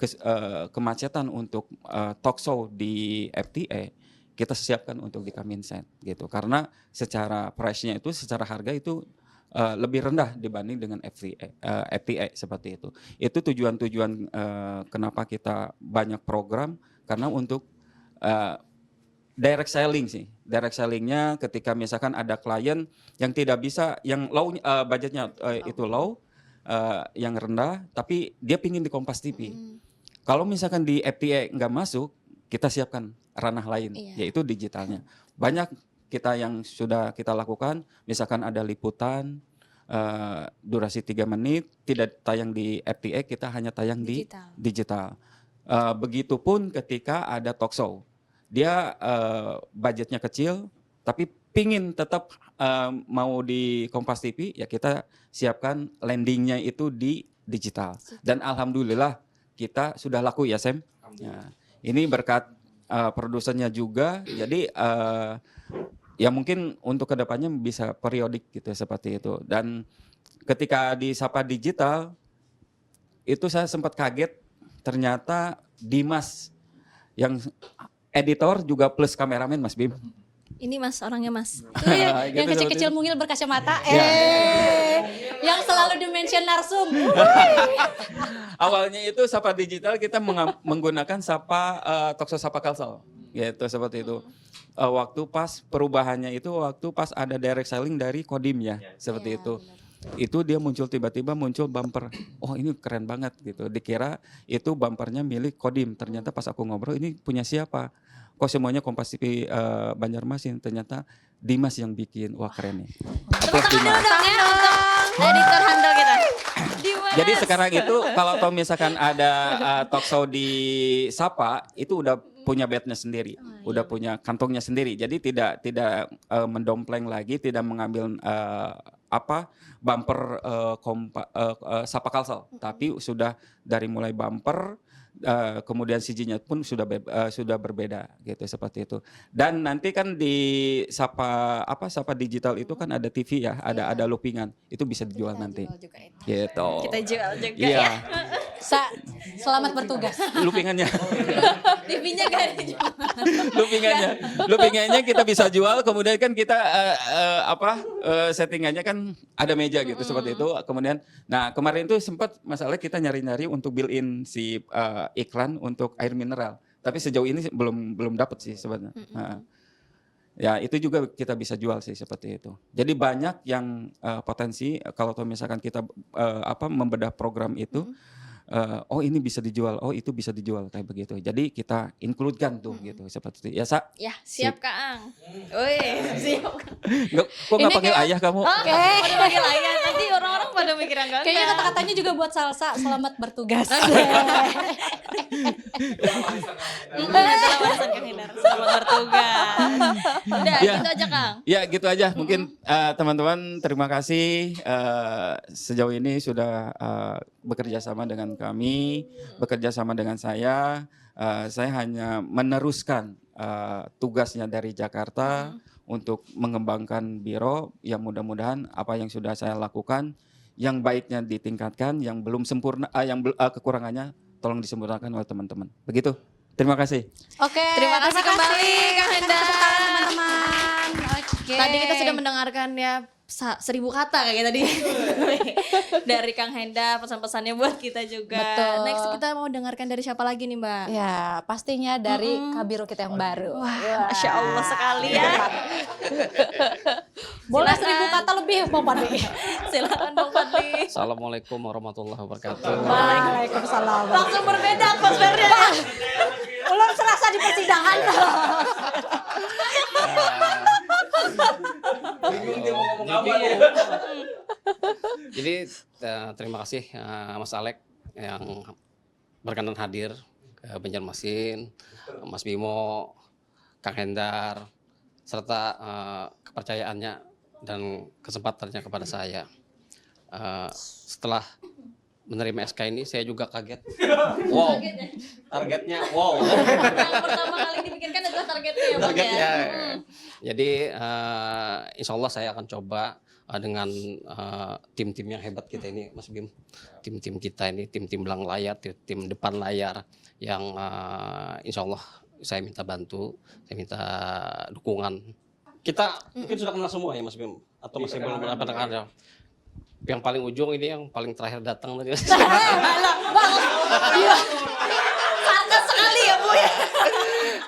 kemacetan untuk talk show di FTA, kita siapkan untuk di Kaminset gitu. Karena secara price-nya itu, secara harga itu lebih rendah dibanding dengan FTA seperti itu. Itu tujuan-tujuan kenapa kita banyak program, karena untuk direct selling sih. Direct sellingnya ketika misalkan ada klien yang tidak bisa, yang low budgetnya itu low, yang rendah, tapi dia pingin di Kompas TV. Kalau misalkan di FTA nggak masuk, kita siapkan ranah lain, yaitu digitalnya. Banyak kita yang sudah kita lakukan, misalkan ada liputan, durasi 3 menit, tidak tayang di FTA, kita hanya tayang di digital. Begitupun ketika ada talk show, dia budgetnya kecil, tapi pingin tetap mau di Kompas TV, ya kita siapkan landingnya itu di digital. Dan alhamdulillah kita sudah laku ya Sam. Ya, ini berkat produsernya juga, jadi ya mungkin untuk kedepannya bisa periodik gitu seperti itu. Dan ketika di Sapa Digital itu saya sempat kaget, ternyata Dimas yang editor juga plus kameramen Mas Bim. Ini Mas, orangnya Mas. Itu yang Gitu, kecil-kecil seperti mungil berkacamata. Ya. Yang selalu dimention narsum. Awalnya itu Sapa Digital kita menggunakan Sapa Talkshow Sapa Kalsel gitu seperti itu. Waktu pas perubahannya itu waktu pas ada direct selling dari Kodim ya, seperti itu. Itu dia tiba-tiba muncul bumper. Oh, ini keren banget gitu. Dikira itu bumpernya milik Kodim. Ternyata pas aku ngobrol, ini punya siapa? Kok semuanya Kompas TV Banjarmasin? Ternyata Dimas yang bikin. Wah, keren nih. Aplaus Dimas. Editor handal kita. Jadi sekarang itu kalau misalkan ada talk show di Sapa, itu udah punya bednya sendiri, udah punya kantongnya sendiri. Jadi tidak mendompleng lagi, tidak mengambil bumper Sapa Kalsel, tapi sudah dari mulai bumper kemudian CG-nya pun sudah berbeda gitu seperti itu. Dan nanti kan di Sapa digital itu kan ada TV ya, ada loopingan. Itu bisa dijual nanti. Juga itu. Gitu. Kita jual juga Iya, ya. Selamat bertugas. loopingannya. TV-nya gak ada jual. Loopingannya kita bisa jual, kemudian kan kita settingannya kan ada meja gitu seperti itu. Kemudian kemarin itu sempat masalah kita nyari-nyari untuk built-in si iklan untuk air mineral. Tapi sejauh ini belum dapat sih sebenarnya. Ya itu juga kita bisa jual sih seperti itu. Jadi banyak yang potensi kalau misalkan kita membedah program itu, ini bisa dijual, itu bisa dijual kayak begitu. Jadi kita include-kan tuh gitu seperti itu. Ya Sa? Ya siap Kak Ang. Wih siap. Kok nggak panggil ayah kamu? Oke. Udah panggil ayah. Nanti orang-orang pada mikir enggak. Kayaknya kata-katanya juga buat Salsa, selamat bertugas. Selamat warisan Kang Hendar. Selamat bertugas. Udah Ya. gitu aja Kang. Ya gitu aja. Mungkin teman-teman terima kasih sejauh ini sudah bekerja sama dengan kami, bekerja sama dengan saya. Saya hanya meneruskan tugasnya dari Jakarta untuk mengembangkan biro. Yang mudah-mudahan apa yang sudah saya lakukan, yang baiknya ditingkatkan, yang belum sempurna, kekurangannya tolong disempurnakan oleh teman-teman. Begitu. Terima kasih. Oke, Terima kasih kembali Kang Hendar. teman-teman. Oke. Tadi kita sudah mendengarkan ya 1000 kata kayak tadi dari Kang Hendar, pesan-pesannya buat kita juga. Betul. Next kita mau dengarkan dari siapa lagi nih Mbak? Ya, pastinya dari Kabiro kita yang baru. Wah, Masya Allah sekali ya. Boleh Silakan. 1000 kata lebih, Bang Fadli. Silakan Bang Fadli. Assalamualaikum warahmatullahi wabarakatuh. Waalaikumsalam. Langsung berbeda atmosfernya. Belum serasa di persidangan. Jadi terima kasih Mas Alek yang berkenan hadir ke Banjarmasin, Mas Bimo, Kang Hendar, serta kepercayaannya dan kesempatannya kepada saya. Setelah menerima SK ini saya juga kaget. Wow, targetnya wow. Yang pertama kali dipikirkan adalah targetnya ya Bang Targetnya. ya. Jadi insya Allah saya akan coba dengan tim-tim yang hebat kita ini, Mas Bim. Tim-tim kita ini, tim-tim belakang layar, tim depan layar yang insya Allah saya minta bantu, saya minta dukungan. Kita mungkin sudah kenal semua ya Mas Bim, atau masih belum pernah. Yang paling ujung ini yang paling terakhir datang tadi. Sarkas sekali ya Bu ya.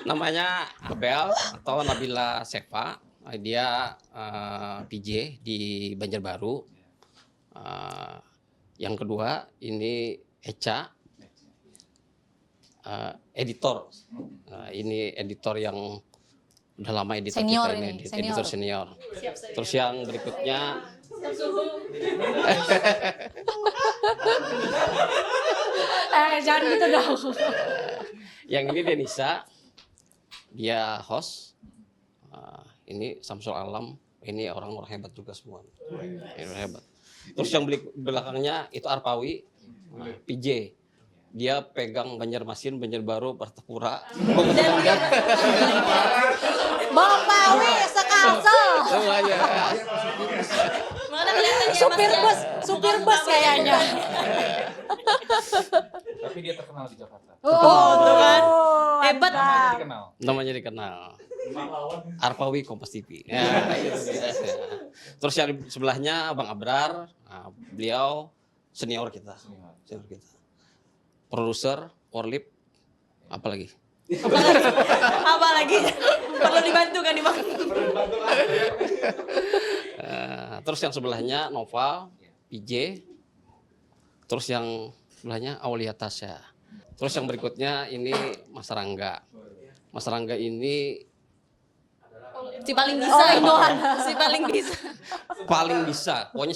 Namanya Abel atau Nabila Sefa. Dia PJ di Banjarbaru. Yang kedua ini Eca, editor. Ini editor yang udah lama editor Senior kita ini, editor senior. Terus yang berikutnya Jangan gitu dong. yang ini Denisa, dia host. Ini Samsul Alam, ini orang-orang hebat juga semua. Ini hebat. Terus yang belakangnya itu Arpawi, PJ. Dia pegang Banjarmasin, Banjarbaru, Pertapura. Bang Pawi sekalsel. Semuanya. Mana kelihatan ya Supir bus kayaknya. Tapi dia terkenal di Jakarta. Oh, tuh kan. Hebat. Dikenal. Namanya dikenal. Arpawi Kompas TV. Ya, itu dia. Terus yang di sebelahnya Bang Abrar, beliau senior kita. Senior kita. Produser, Orlip, apa lagi? Apa lagi? Perlu dibantu kan nih Bang? Terus yang sebelahnya Nova, PJ. Terus yang sebelahnya Aulia Tasya. Terus yang berikutnya ini Mas Rangga. Mas Rangga ini Si paling bisa. Si paling bisa. paling bisa. Pokoknya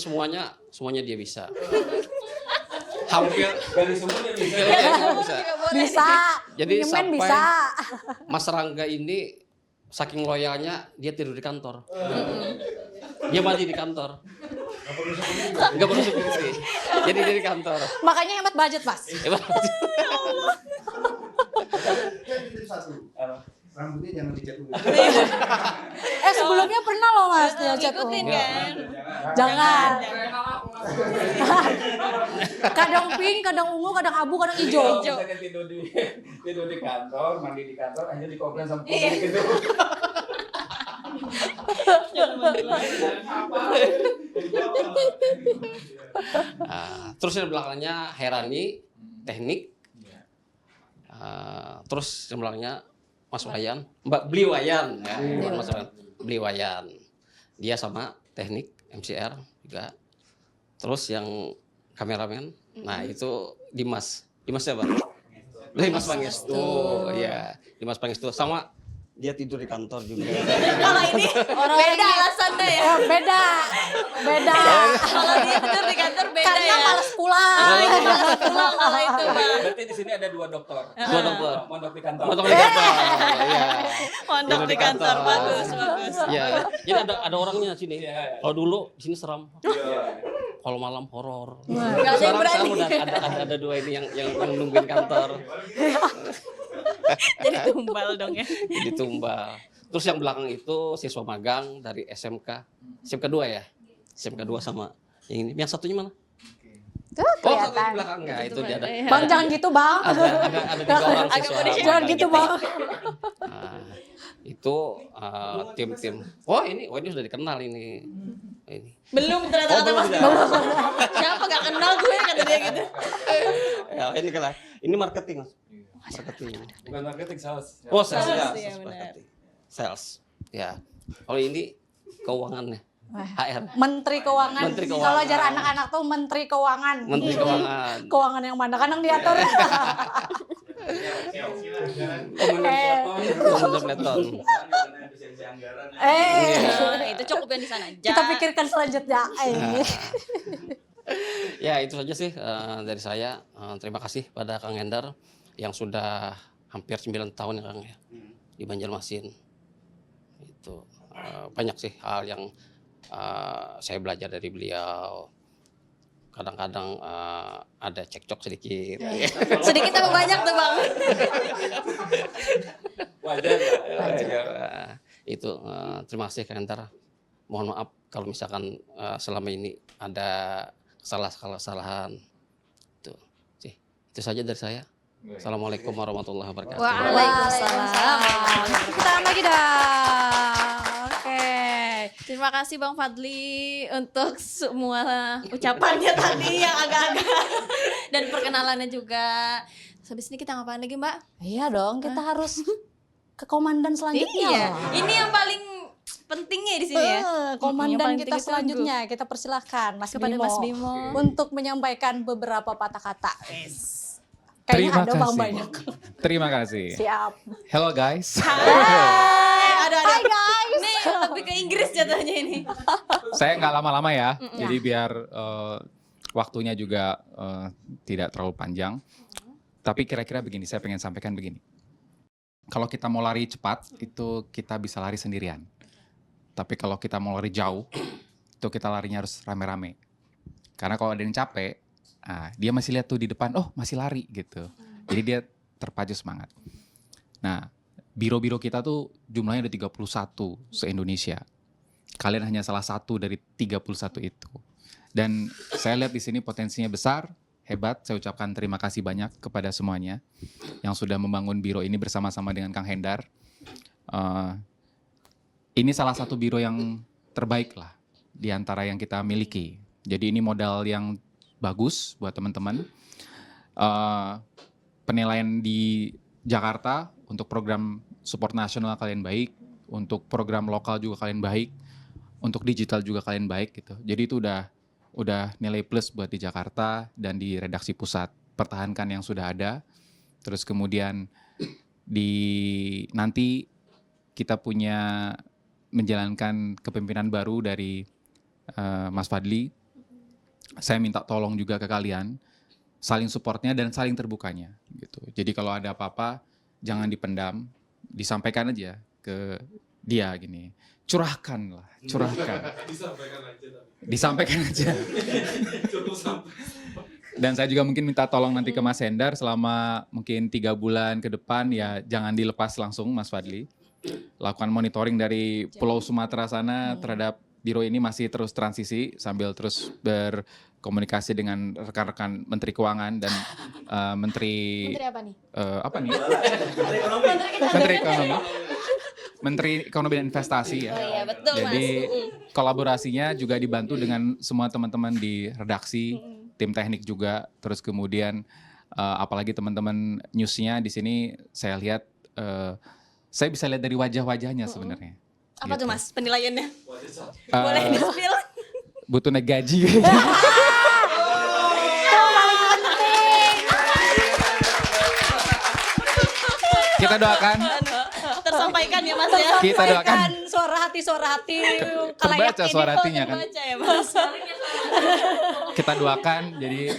semuanya dia bisa. Hampir dari semua dia bisa. Bisa. Jadi Nyemen sampai bisa. Mas Rangga ini saking loyalnya dia tidur di kantor. Dia mandi di kantor. Enggak perlu security. Jadi dia di kantor. Makanya hemat budget, Mas. Rambutnya jangan dicat dulu. Sebelumnya pernah loh Mas dia cat Ikutin ungu. kan. Jangan. Kadang pink, kadang ungu, kadang abu, kadang hijau. Misalnya tidur di kantor, mandi di kantor, akhirnya dikomplain sama pemilik itu. Terus yang belakangnya Herani, teknik. Terus yang belakangnya Mas Wayan, Mbak Beli Wayan ya, bukan Mas Wayan, Beli Wayan. Dia sama teknik MCR juga. Terus yang kameramen, nah itu Dimas. Dimas siapa? Dimas Pangestu, ya. Dimas Pangestu sama dia tidur di kantor juga. Kalau ini beda alasannya ya. Beda. Kalau dia tidur di kantor beda Karena ya. malas pulang. Malas pulang kalau itu Bang. Berarti di sini ada 2 dokter. Dua dokter. Mondok di kantor. Foto di kantor. Iya. Mondok di kantor bagus. Ya, jadi ada orangnya sini. Iya. Kalau dulu di sini serem. Kalau malam horor. Nggak ada yang berani. Sekarang udah ada 2 ini yang nungguin kantor. Jadi tumbal dong ya. Jadi tumbal. Terus yang belakang itu siswa magang dari SMK. SMK 2 ya? SMK 2 sama yang ini. Yang satunya mana? Tuh Oh, satu di kelihatan. belakang enggak itu dia ada. Bang jangan gitu, Bang. Ada 3 orang siswa. Jangan gitu, Bang. Nah, itu tim-tim. Oh ini sudah dikenal ini. Ini. Belum ternyata kata Mas. Siapa gak kenal gue kata dia gitu. Ya, ini kalah. Ini marketing, Mas. Marketing. Bukan marketing, sales. Oh, sales ya, iya, sales benar. marketing. Sales. Ya. Kalau ini keuangannya. HR. Menteri Keuangan. Menteri Keuangan. Kalau ajar anak-anak tuh Menteri Keuangan. Menteri Keuangan. Keuangan yang mana? Kan yang diatur. Peleton. Itu cukup yang di sana aja. Kita pikirkan selanjutnya. Ya, itu saja sih dari saya. Terima kasih pada Kang Hendar yang sudah hampir 9 tahun ya Kang ya di Banjarmasin. Itu banyak sih hal yang saya belajar dari beliau. Kadang-kadang ada cekcok sedikit. Sedikit apa banyak tuh Bang? Wajar. Itu terima kasih Kang Hendar. Mohon maaf kalau misalkan selama ini ada kesalahan. Itu saja dari saya. Assalamualaikum warahmatullahi wabarakatuh. Waalaikumsalam. Kita lagi dong. Oke. Terima kasih Bang Fadli untuk semua ucapannya tadi yang agak-agak dan perkenalannya juga. Habis ini kita ngapain lagi Mbak? Iya dong, kita harus ke komandan selanjutnya. Iya. loh. Ini yang paling pentingnya di sini ya. Yang Komandan paling kita ditunggu. selanjutnya kita persilahkan Mas Kepada Bimo, Mas Bimo. untuk menyampaikan beberapa patah kata. Kayaknya Terima ada Bang kasih. banyak. Terima kasih. Siap. Hello guys. Ada. Hai guys. Nih lebih ke Inggris jatuhnya ini. Saya nggak lama-lama ya, jadi biar waktunya juga tidak terlalu panjang. Tapi kira-kira begini, saya pengen sampaikan begini. Kalau kita mau lari cepat, itu kita bisa lari sendirian. Tapi kalau kita mau lari jauh, itu kita larinya harus rame-rame. Karena kalau ada yang capek, dia masih lihat tuh di depan, oh masih lari gitu. Jadi dia terpacu semangat. Nah, biro-biro kita tuh jumlahnya ada 31 se-Indonesia. Kalian hanya salah satu dari 31 itu. Dan saya lihat di sini potensinya besar, hebat. Saya ucapkan terima kasih banyak kepada semuanya yang sudah membangun biro ini bersama-sama dengan Kang Hendar. Ini salah satu biro yang terbaik lah di antara yang kita miliki. Jadi ini modal yang bagus buat teman-teman. Penilaian di Jakarta untuk program support nasional kalian baik, untuk program lokal juga kalian baik, untuk digital juga kalian baik gitu. Jadi itu udah nilai plus buat di Jakarta dan di redaksi pusat. Pertahankan yang sudah ada. Terus kemudian nanti kita punya menjalankan kepemimpinan baru dari Mas Fadli. Saya minta tolong juga ke kalian, saling supportnya dan saling terbukanya gitu. Jadi kalau ada apa-apa jangan dipendam, disampaikan aja ke dia gini. Curahkan. Disampaikan aja. Dan saya juga mungkin minta tolong nanti ke Mas Hendar selama mungkin 3 bulan ke depan ya jangan dilepas langsung Mas Fadli. Lakukan monitoring dari Pulau Sumatera sana terhadap biro ini masih terus transisi sambil terus berkomunikasi dengan rekan-rekan Menteri Keuangan dan Menteri Menteri apa nih? apa nih? Menteri Ekonomi dan Investasi ya. Oh iya betul Jadi Mas. kolaborasinya juga dibantu dengan semua teman-teman di redaksi, tim teknik juga, terus kemudian apalagi teman-teman newsnya di sini saya lihat, saya bisa lihat dari wajah-wajahnya sebenarnya. Apa tuh Gitu. Mas penilaiannya? Eh, Boleh di-spill? Butuh naik gaji. Kita doakan. Tersampaikan ya Mas ya. Kita doakan. Suara hati Terbaca suara hatinya kan. Terbaca ya Mas. Kita doakan jadi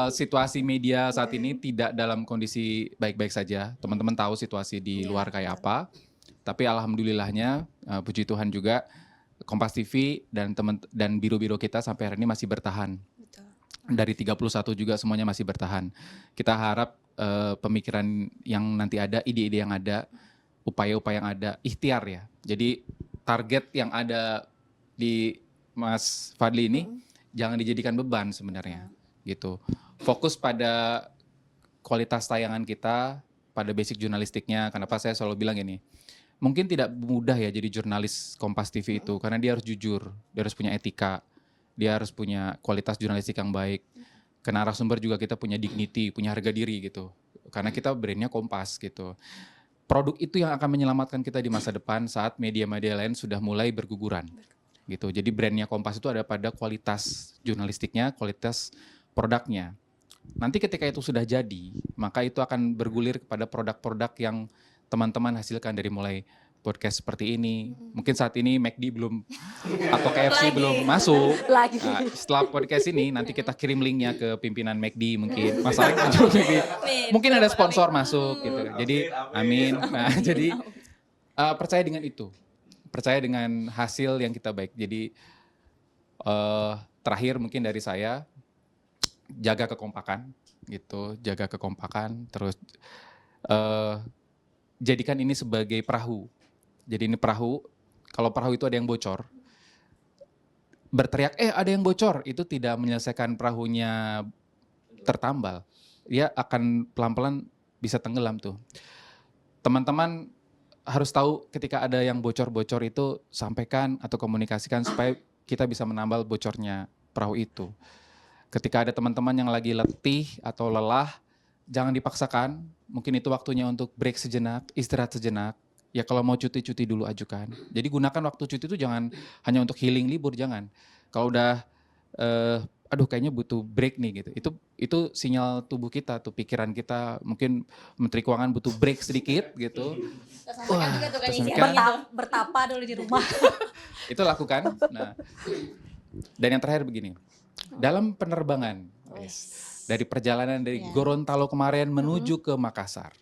situasi media saat ini tidak dalam kondisi baik-baik saja. Teman-teman tahu situasi di luar kayak apa. Tapi alhamdulillahnya puji Tuhan juga Kompas TV dan biro-biro kita sampai hari ini masih bertahan. Dari 31 juga semuanya masih bertahan. Kita harap pemikiran yang nanti ada, ide-ide yang ada, upaya-upaya yang ada, ikhtiar ya. Jadi target yang ada di Mas Fadli ini jangan dijadikan beban sebenarnya gitu. Fokus pada kualitas tayangan kita, pada basic jurnalistiknya. Kenapa saya selalu bilang ini? Mungkin tidak mudah ya jadi jurnalis Kompas TV itu karena dia harus jujur, dia harus punya etika, dia harus punya kualitas jurnalistik yang baik. Ke narasumber juga kita punya dignity, punya harga diri gitu. Karena kita brandnya Kompas gitu. Produk itu yang akan menyelamatkan kita di masa depan saat media-media lain sudah mulai berguguran. Gitu. Jadi brandnya Kompas itu ada pada kualitas jurnalistiknya, kualitas produknya. Nanti ketika itu sudah jadi, maka itu akan bergulir kepada produk-produk yang teman-teman hasilkan dari mulai podcast seperti ini. Mungkin saat ini McD belum atau KFC belum masuk. Nah, setelah podcast ini nanti kita kirim linknya ke pimpinan McD mungkin. Masalahnya mungkin ada sponsor masuk gitu. Jadi amin. Nah, jadi percaya dengan itu. Percaya dengan hasil yang kita baik. Jadi terakhir mungkin dari saya jaga kekompakan gitu, jaga kekompakan terus jadikan ini sebagai perahu. Jadi ini perahu, kalau perahu itu ada yang bocor, berteriak, ada yang bocor, itu tidak menyelesaikan perahunya tertambal. Dia akan pelan-pelan bisa tenggelam tuh. Teman-teman harus tahu ketika ada yang bocor-bocor itu sampaikan atau komunikasikan supaya kita bisa menambal bocornya perahu itu. Ketika ada teman-teman yang lagi letih atau lelah, jangan dipaksakan, mungkin itu waktunya untuk break sejenak, istirahat sejenak. Ya kalau mau cuti dulu ajukan. Jadi gunakan waktu cuti itu jangan hanya untuk healing libur, jangan. Kalau udah, kayaknya butuh break nih gitu. Itu sinyal tubuh kita, tuh pikiran kita, mungkin Menteri Keuangan butuh break sedikit gitu. Sampaikan juga tuh kan isi tersampaikan. hatinya. Bertapa dulu di rumah. Itu lakukan. Nah, dan yang terakhir begini, dalam penerbangan, dari perjalanan dari Gorontalo kemarin menuju ke Makassar,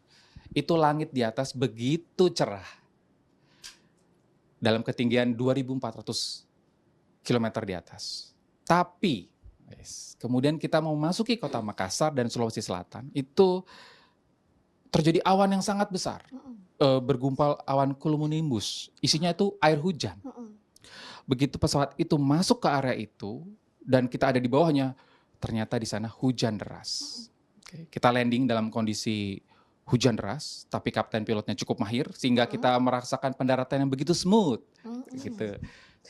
itu langit di atas begitu cerah. Dalam ketinggian 2.400 km di atas. Tapi, kemudian kita mau memasuki kota Makassar dan Sulawesi Selatan, itu terjadi awan yang sangat besar. Bergumpal awan cumulonimbus, isinya itu air hujan. Begitu pesawat itu masuk ke area itu, dan kita ada di bawahnya, ternyata di sana hujan deras. Kita landing dalam kondisi hujan deras, tapi kapten pilotnya cukup mahir sehingga kita merasakan pendaratan yang begitu smooth. Gitu.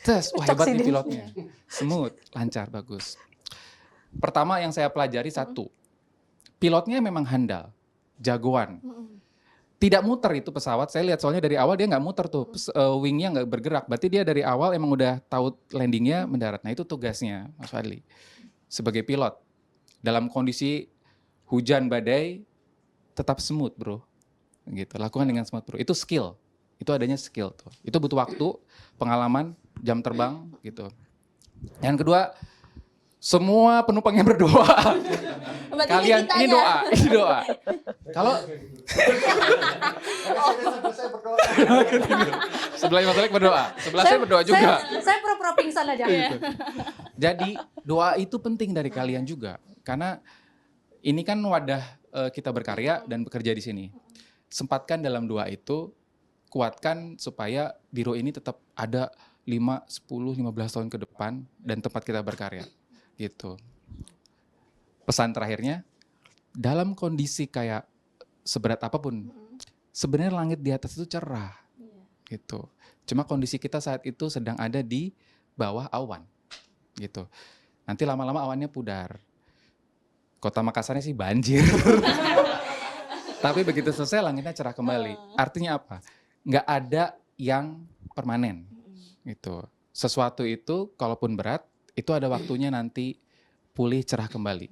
Terus, wah hebat nih pilotnya. Smooth, lancar, bagus. Pertama yang saya pelajari satu, pilotnya memang handal, jagoan. Tidak muter itu pesawat, saya lihat soalnya dari awal dia nggak muter tuh, wingnya nggak bergerak. Berarti dia dari awal emang udah tahu landingnya mendarat. Nah itu tugasnya Mas Fadli. Sebagai pilot, dalam kondisi hujan badai, tetap smooth bro. Gitu, lakukan dengan smooth bro. Itu skill, itu adanya skill tuh. Itu butuh waktu, pengalaman, jam terbang gitu. Yang kedua, semua penumpangnya berdoa. Berarti Kalian ini kitanya. doa. Kalau sebelah Mas Alek berdoa, sebelah saya berdoa juga. Saya pura-pura pingsan aja. Jadi doa itu penting dari kalian juga, karena ini kan wadah kita berkarya dan bekerja di sini. Sempatkan dalam doa itu, kuatkan supaya biro ini tetap ada 5, 10, 15 tahun ke depan dan tempat kita berkarya. Gitu. Pesan terakhirnya, dalam kondisi kayak seberat apapun, sebenarnya langit di atas itu cerah. Gitu. Cuma kondisi kita saat itu sedang ada di bawah awan. Gitu. Nanti lama-lama awannya pudar. Kota Makassarnya sih banjir. Tapi begitu selesai langitnya cerah kembali. Artinya apa? Nggak ada yang permanen. Gitu. Sesuatu itu kalaupun berat, itu ada waktunya nanti pulih cerah kembali.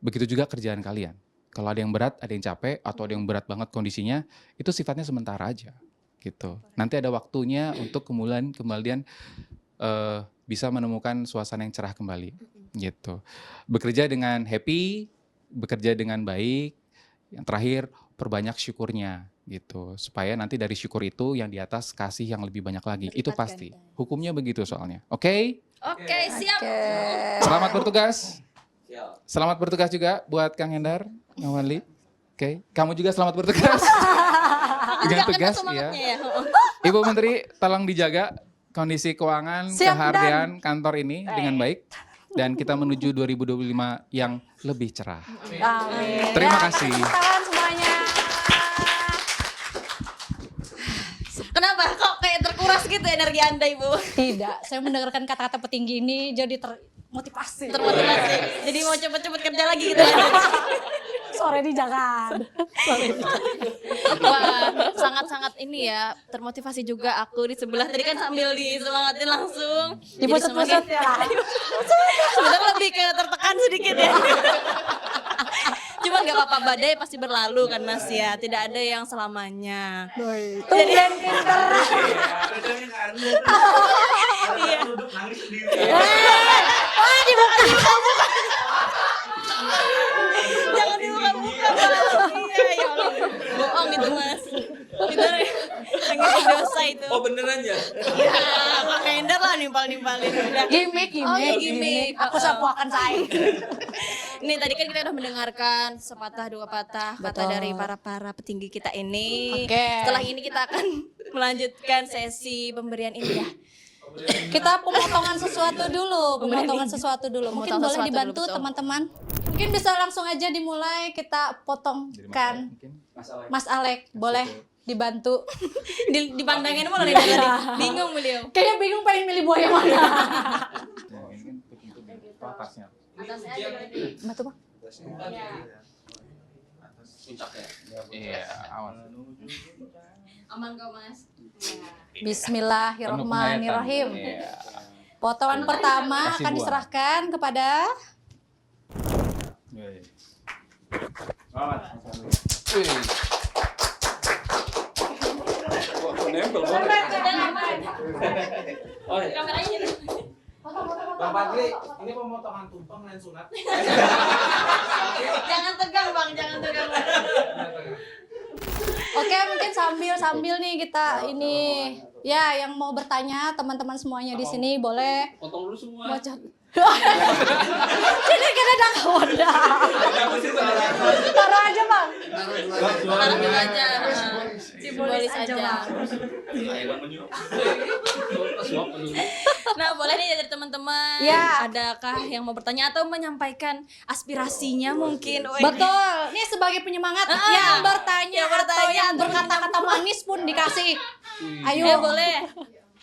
Begitu juga kerjaan kalian. Kalau ada yang berat, ada yang capek, atau ada yang berat banget kondisinya, itu sifatnya sementara aja. Gitu. Nanti ada waktunya untuk kemudian bisa menemukan suasana yang cerah kembali. Gitu. Bekerja dengan happy, bekerja dengan baik. Yang terakhir, perbanyak syukurnya. Gitu. Supaya nanti dari syukur itu yang di atas kasih yang lebih banyak lagi. Itu pasti. Hukumnya begitu soalnya. Oke? Oke, siap. Selamat bertugas. Selamat bertugas juga buat Kang Hendar, Kang Wanli. Oke, kamu juga selamat bertugas. Dengan tugas ya. Ibu Menteri, tolong dijaga kondisi keuangan, Siap, kehardian kantor ini dengan baik dan kita menuju 2025 yang lebih cerah. Amin. Terima Ya, kasih. tepuk tangan semuanya. Kenapa kok kayak terkuras gitu energi Anda, Ibu? Tidak, saya mendengarkan kata-kata petinggi ini jadi termotivasi. Termotivasi. Jadi mau cepet-cepet kerja lagi gitu ya. Sore di Jakarta. Wah, sangat-sangat ini ya, termotivasi juga aku di sebelah. Tadi kan sambil disemangatin langsung. Di pusat-pusat ya lah. Sebenarnya lebih ke tertekan sedikit ya. Cuma nggak apa-apa, badai pasti berlalu kan Mas ya. Tidak ada yang selamanya. Tumben pinter. Iya. Wah, dibuka. Jangan dibuka-buka. Iya, ya Allah. Bohong itu Mas. Itu nangis dosa itu. Oh beneran ya? Ya, Kak Hendar lah nimpal-nimpalin. Udah. Gimik. Oh, iya, gimik. Aku sapu akan saya. Nih tadi kan kita udah mendengarkan sepatah dua patah kata Betul. dari para petinggi kita ini. Oke. Setelah ini kita akan melanjutkan sesi pemberian ini ya. Kita pemotongan sesuatu dulu, pemotongan sesuatu dulu. Mungkin Memotong boleh sesuatu dibantu dulu, betul. teman-teman. Mungkin bisa langsung aja dimulai kita potongkan. Mas Alek, boleh dibantu. Dipandangin mulu nih dari tadi. Bingung beliau. Kayaknya bingung pengen milih buah yang mana. Batu Bang. Iya, awas. Aman kok Mas. Bismillahirrahmanirrahim. Iya. Potongan pertama Kasih akan buah. diserahkan kepada Oh iya. Kameranya gitu. Bang Fadli, ini pemotongan tumpeng dan sunat. Jangan tegang Bang, jangan tegang. Oke, mungkin sambil nih kita ini ya yang mau bertanya teman-teman semuanya di sini boleh Potong dulu semua. bacot. Jadi kan ada Honda. Taruh aja Bang. Taruh dulu aja. Simbolis aja. Nah, boleh nih dari teman-teman. Ya. Adakah yang mau bertanya atau menyampaikan aspirasinya mungkin? Woi. Betul. Ini sebagai penyemangat yang bertanya yang bertanya atau yang atau berkata-kata manis pun dikasih. Ayo. Boleh.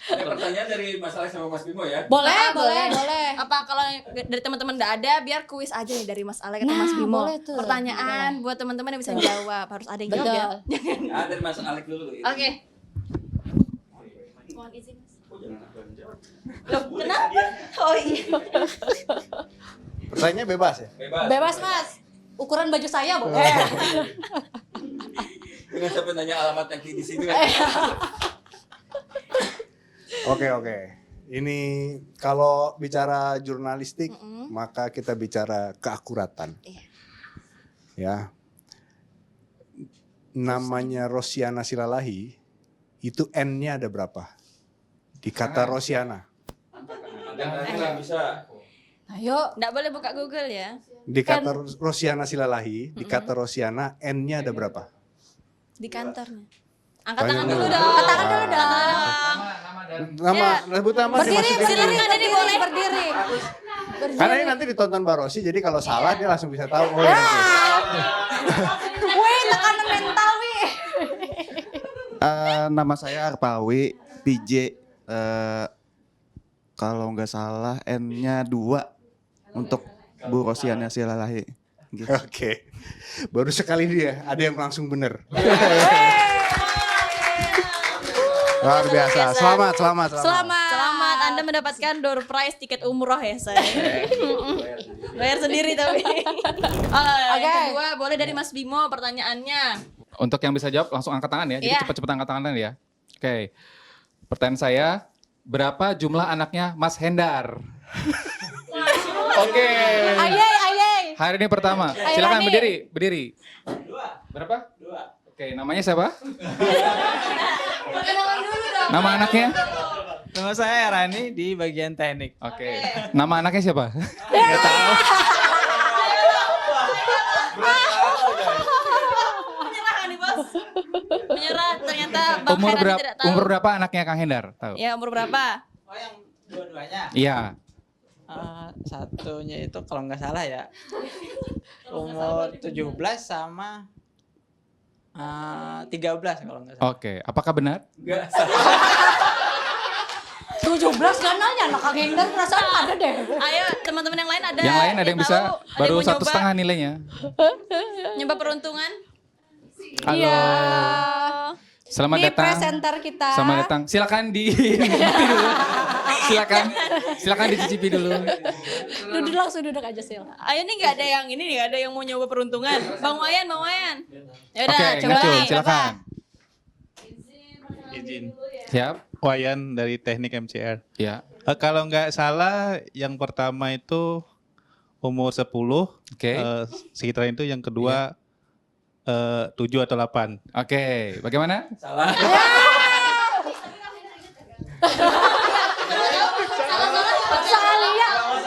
Pertanyaan dari Mas Alex sama Mas Bimo ya. Boleh, Ah, boleh, boleh. Apa kalau dari teman-teman nggak ada, biar kuis aja nih dari Mas Alek atau Nah, Mas Bimo. boleh tuh. Pertanyaan buat teman-teman yang bisa jawab. Harus ada yang jawab ya. Betul. Dari Mas Alex dulu. Oke. Mohon izin Mas. Loh, kenapa? Oh iya. Pertanyaannya bebas ya? Bebas Mas. Ukuran baju saya boleh. Dengan siapa nanya alamat yang di sini kan? Oke. Ini kalau bicara jurnalistik, maka kita bicara keakuratan. Ya, namanya Rosiana Silalahi, itu N-nya ada berapa? Di kata Rosiana. Ayo. Nggak boleh buka Google ya. Di kata Rosiana Silalahi, di kata Rosiana, N-nya ada berapa? Di kantornya. Angkat Tanya tangan dulu. dulu dong. Angkat tangan dulu dong. Nama, sebut nama sih Berdiri, maksudnya. silakan ini boleh berdiri. Karena ini nanti ditonton Mbak Rosi, jadi kalau salah dia langsung bisa tahu. Oh, ini. Wih, tekanan mental wih. Nama saya Arpawi, PJ. Kalau nggak salah N-nya 2 untuk Bu Rosiana Silalahi. Gitu. Oke, baru sekali dia ada yang langsung bener. Luar biasa. Selamat. Selamat, Anda mendapatkan door prize tiket umroh ya saya. Bayar sendiri tapi. Yang kedua boleh dari Mas Bimo pertanyaannya. Untuk yang bisa jawab langsung angkat tangan ya. Jadi Iya. cepat-cepat angkat tangan ya. Oke. Pertanyaan saya, berapa jumlah anaknya Mas Hendar? Oke. Ayai. Hari ini pertama. Silakan berdiri. Berapa? 2. Oke, namanya siapa? Perkenalan dulu dong. Nama anaknya? Nama saya Rani di bagian teknik. Oke. Nama anaknya siapa? Menyerah kan nih bos? Menyerah ternyata Bang Herani tidak tahu. Umur berapa anaknya Kang Hendar? Tahu? Ya umur berapa? Oh yang dua-duanya? Iya. Satunya itu kalau nggak salah ya umur 17 sama 13 kalau nggak salah. Oke, apakah benar? 17 kan nanya anak Kang Hendar perasaan ada deh. Ayo teman-teman yang lain ada. Yang lain ada yang bisa tahu? Ada baru yang mau 1,5 nilainya. Nyoba peruntungan. Halo. Iya. Selamat Di datang. presenter kita. Selamat datang. Silakan silakan dicicipi dulu. Duduk aja Sil. Ayo nih nggak ada yang ini nih, nggak ada yang mau nyoba peruntungan. Bang Wayan. Ya udah, Oke, coba Ngacul, nih. silakan. Izin. Siap. Wayan dari Teknik MCR. Ya. Kalau nggak salah yang pertama itu umur 10. Oke. Sekitar itu yang kedua 7 atau 8. Oke, bagaimana?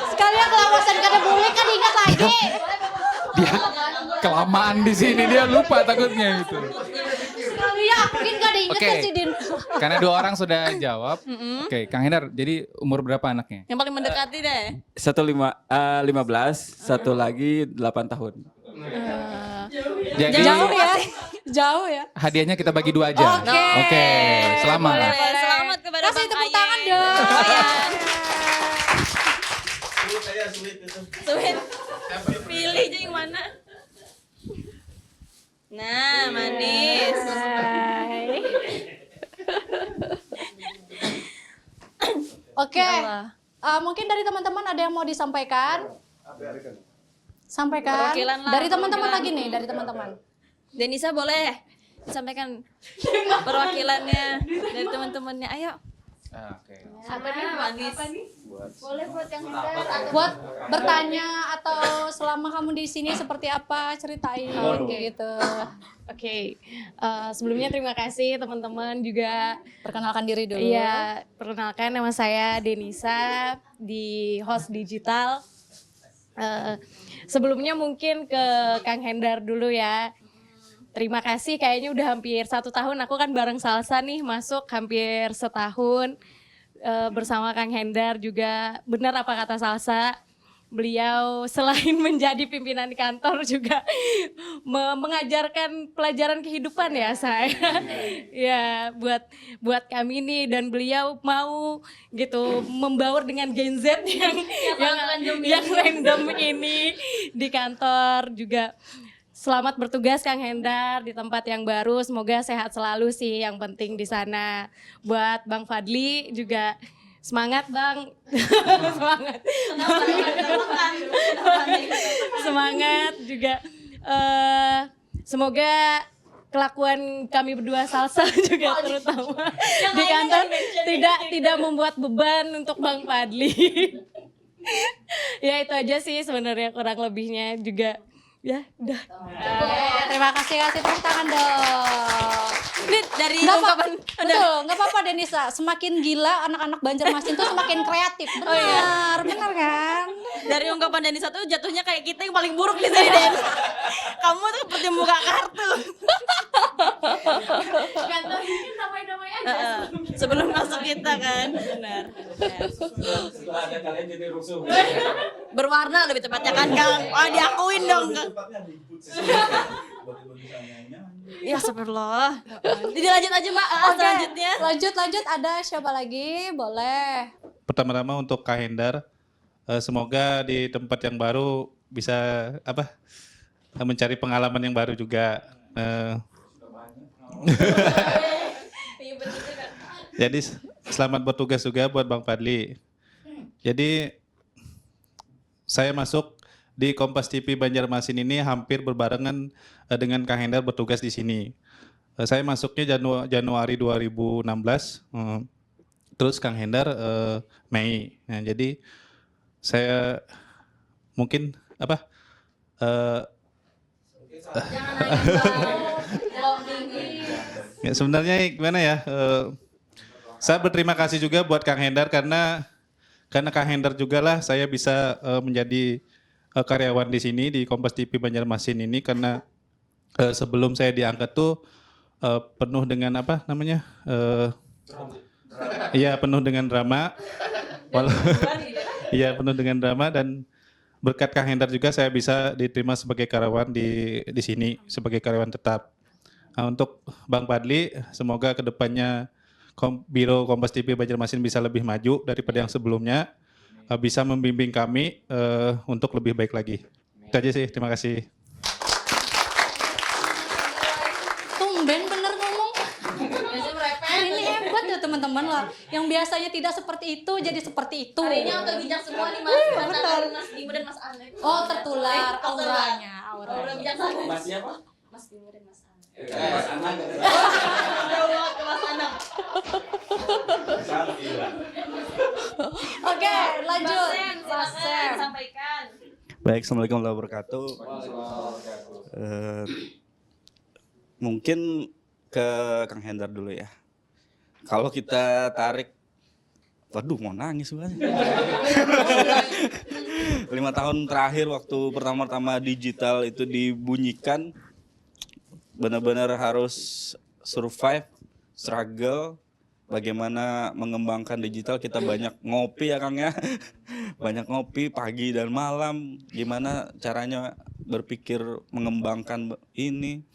Sekalian kelawasan karena boleh kan ingat lagi. Dia kelamaan di sini, dia lupa takutnya itu. Sekalian mungkin gak diinget Oke. kan si Din. Karena 2 orang sudah jawab. Oke, Kang Hendar, jadi umur berapa anaknya? Yang paling mendekati deh. 15, satu lagi 8 tahun. Jadi Jauh ya. hadiahnya kita bagi 2 aja. Oke. Selamat. Boleh. Selamat kepada Kasih Bang tepuk Ayen. tangan dong. Wayan. Sulit. Pilih aja yang mana. Nah, manis. Oke. Ya Allah. Mungkin dari teman-teman ada yang mau disampaikan? Sampaikan. Perwakilan lah, Dari teman-teman perwakilan. lagi nih, dari teman-teman. Denisa boleh sampaikan perwakilannya dari teman-temannya. Ayo. Oke. Apa nih manis? Buat bertanya atau selama kamu di sini seperti apa, ceritain gitu. Oke, sebelumnya terima kasih teman-teman juga. Perkenalkan diri dulu. Iya, perkenalkan nama saya Denisa di Host Digital. Sebelumnya mungkin ke Kang Hendar dulu ya. Terima kasih, kayaknya udah hampir 1 tahun. Aku kan bareng Salsa nih masuk hampir setahun bersama Kang Hendar juga. Benar apa kata Salsa? Beliau selain menjadi pimpinan di kantor juga mengajarkan pelajaran kehidupan ya saya. Ya buat kami nih, dan beliau mau gitu membaur dengan Gen Z yang random ini di kantor juga. Selamat bertugas Kang Hendar di tempat yang baru. Semoga sehat selalu sih, yang penting di sana. Buat Bang Fadli juga semangat Bang. Semangat. Semangat juga. Semoga kelakuan kami berdua salsa juga terutama di kantor tidak membuat beban untuk Bang Fadli. Ya itu aja sih sebenarnya kurang lebihnya juga. Ya, udah. Terima kasih, kasih tepuk tangan dong. Ini dari Nggak apa- ungkapan Betul, nggak apa-apa Denisa. Semakin gila anak-anak Banjarmasin tuh semakin kreatif. Benar, benar kan? dari ungkapan Denisa tuh jatuhnya kayak kita yang paling buruk di sini, Den. Kamu tuh seperti buka kartu. Kantor ini damai-damai aja. Sebelum masuk kita kan. Benar. Setelah ada kalian jadi rusuh. Berwarna lebih tepatnya kan, Kang. Oh, diakuin dong, Kang. Ya, astagfirullah. Jadi lanjut aja, Mbak. Selanjutnya. Lanjut. Ada siapa lagi? Boleh. Pertama-tama untuk Kak Hendar, semoga di tempat yang baru bisa mencari pengalaman yang baru juga. Jadi selamat bertugas juga buat Bang Fadli. Jadi saya masuk di Kompas TV Banjarmasin ini hampir berbarengan dengan Kang Hendar bertugas di sini. Saya masuknya Januari 2016, terus Kang Hendar Mei. Nah, jadi saya mungkin ya, sebenarnya gimana ya? Saya berterima kasih juga buat Kang Hendar karena Kang Hendar juga lah saya bisa menjadi karyawan di sini di Kompas TV Banjarmasin ini karena sebelum saya diangkat tuh penuh dengan iya penuh dengan drama. Iya penuh dengan drama dan berkat Kang Hendar juga saya bisa diterima sebagai karyawan di sini sebagai karyawan tetap. Nah, untuk Bang Fadli semoga kedepannya Biro Kompas TV Banjarmasin bisa lebih maju daripada yang sebelumnya, bisa membimbing kami untuk lebih baik lagi. Itu aja sih, terima kasih. Tumben bener ngomong. Hari ini hebat ya teman-teman lah. Yang biasanya tidak seperti itu jadi seperti itu. Hari ini auto bijak semua nih, Mas. Antara Mas Bimo dan Mas Alex. Oh tertular auranya. Aura bijaksana. Mas siapa? Mas Bimo dan Mas Alex. Mas Anang. Jauh ke Mas Anang. Oke, lanjut. Mas Sen, sampaikan. Baik, Assalamualaikum warahmatullahi wabarakatuh. Mungkin ke Kang Hendar dulu ya. Kalau kita tarik, waduh mau nangis banget. 5 tahun terakhir waktu pertama-tama digital itu dibunyikan, benar-benar harus survive, struggle, bagaimana mengembangkan digital. Kita banyak ngopi ya Kang ya, banyak ngopi pagi dan malam, gimana caranya berpikir mengembangkan ini.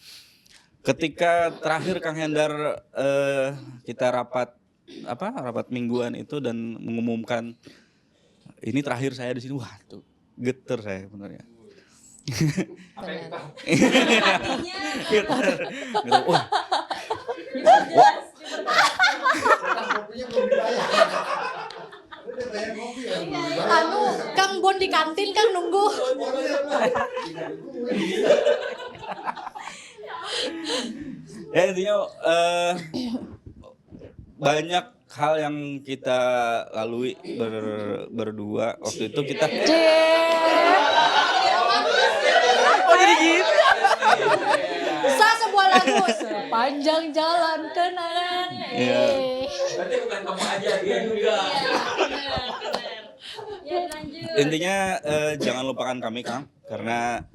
Ketika terakhir Kang Hendar kita rapat mingguan itu dan mengumumkan ini terakhir saya di sini, wah tuh geter saya benernya. Wah. Kang Bon di kantin Kang nunggu. Ya intinya banyak hal yang kita lalui berdua waktu itu kita. Oh jadi gitu. Sebuah lagu sepanjang jalan kenangan. Iya. Berarti bukan kamu aja, dia juga. Ya, lanjut. Intinya jangan lupakan kami Kang, karena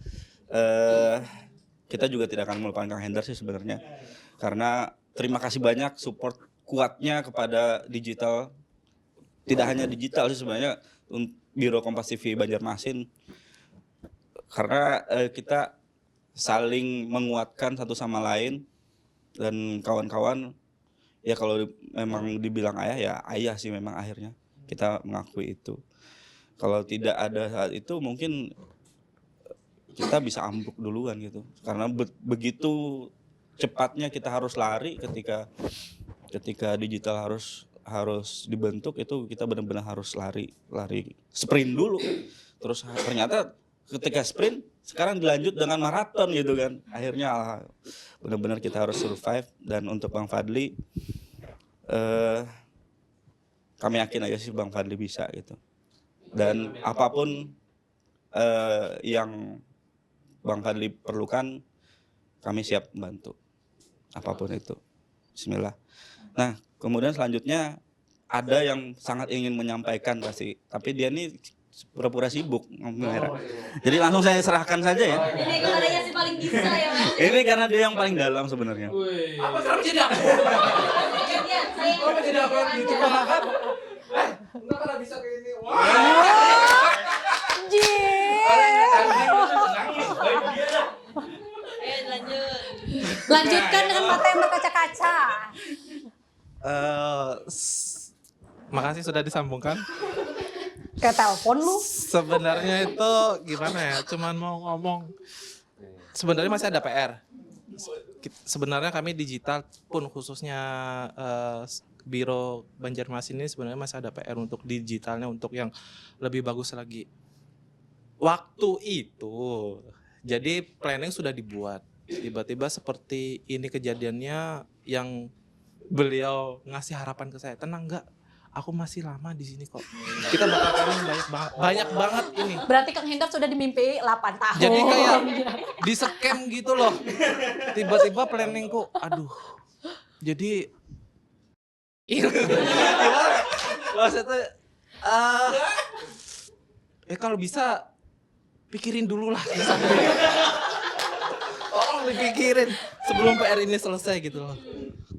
kita juga tidak akan melupakan Kang Hendar sih sebenarnya. Karena terima kasih banyak support kuatnya kepada digital. Tidak hanya digital sih sebenarnya, Biro Kompas TV Banjarmasin. Karena kita saling menguatkan satu sama lain dan kawan-kawan. Ya kalau memang dibilang ayah ya ayah sih memang akhirnya. Kita mengakui itu. Kalau tidak ada saat itu mungkin kita bisa ambruk duluan gitu. Karena begitu cepatnya kita harus lari ketika digital harus dibentuk, itu kita benar-benar harus lari sprint dulu. Terus ternyata ketika sprint sekarang dilanjut dengan maraton gitu kan. Akhirnya benar-benar kita harus survive. Dan untuk Bang Fadli, kami yakin aja sih Bang Fadli bisa gitu. Dan apapun yang Bang Fadli perlukan, kami siap membantu apapun itu. Bismillah. Nah, kemudian selanjutnya ada yang sangat ingin menyampaikan pasti, tapi dia nih pura-pura sibuk. Jadi langsung saya serahkan saja ya. Ini kameranya sih paling bisa ya Mas. Ini karena dia yang paling dalam sebenarnya. Apa kenapa jadi aku? Kenapa jadi aku yang dicoba makan? Enggak pernah bisa kayak ini. Ayo lanjut. Lanjutkan dengan mata yang berkaca-kaca. Makasih sudah disambungkan. Kayak telepon lu. Sebenarnya itu gimana ya? Cuman mau ngomong. Sebenarnya masih ada PR. Sebenarnya kami digital pun khususnya Biro Banjarmasin ini sebenarnya masih ada PR untuk digitalnya untuk yang lebih bagus lagi. Waktu itu jadi planning sudah dibuat. Tiba-tiba seperti ini kejadiannya yang beliau ngasih harapan ke saya. Tenang enggak? Aku masih lama di sini kok. Kita bakal planning banyak banget ini. Berarti Kang Hendar sudah dimimpi 8 tahun. Jadi kayak di scam gitu loh. Tiba-tiba planningku, aduh. Jadi maksudnya kalau bisa pikirin dulu lah. Tolong dipikirin sebelum PR ini selesai gitu loh.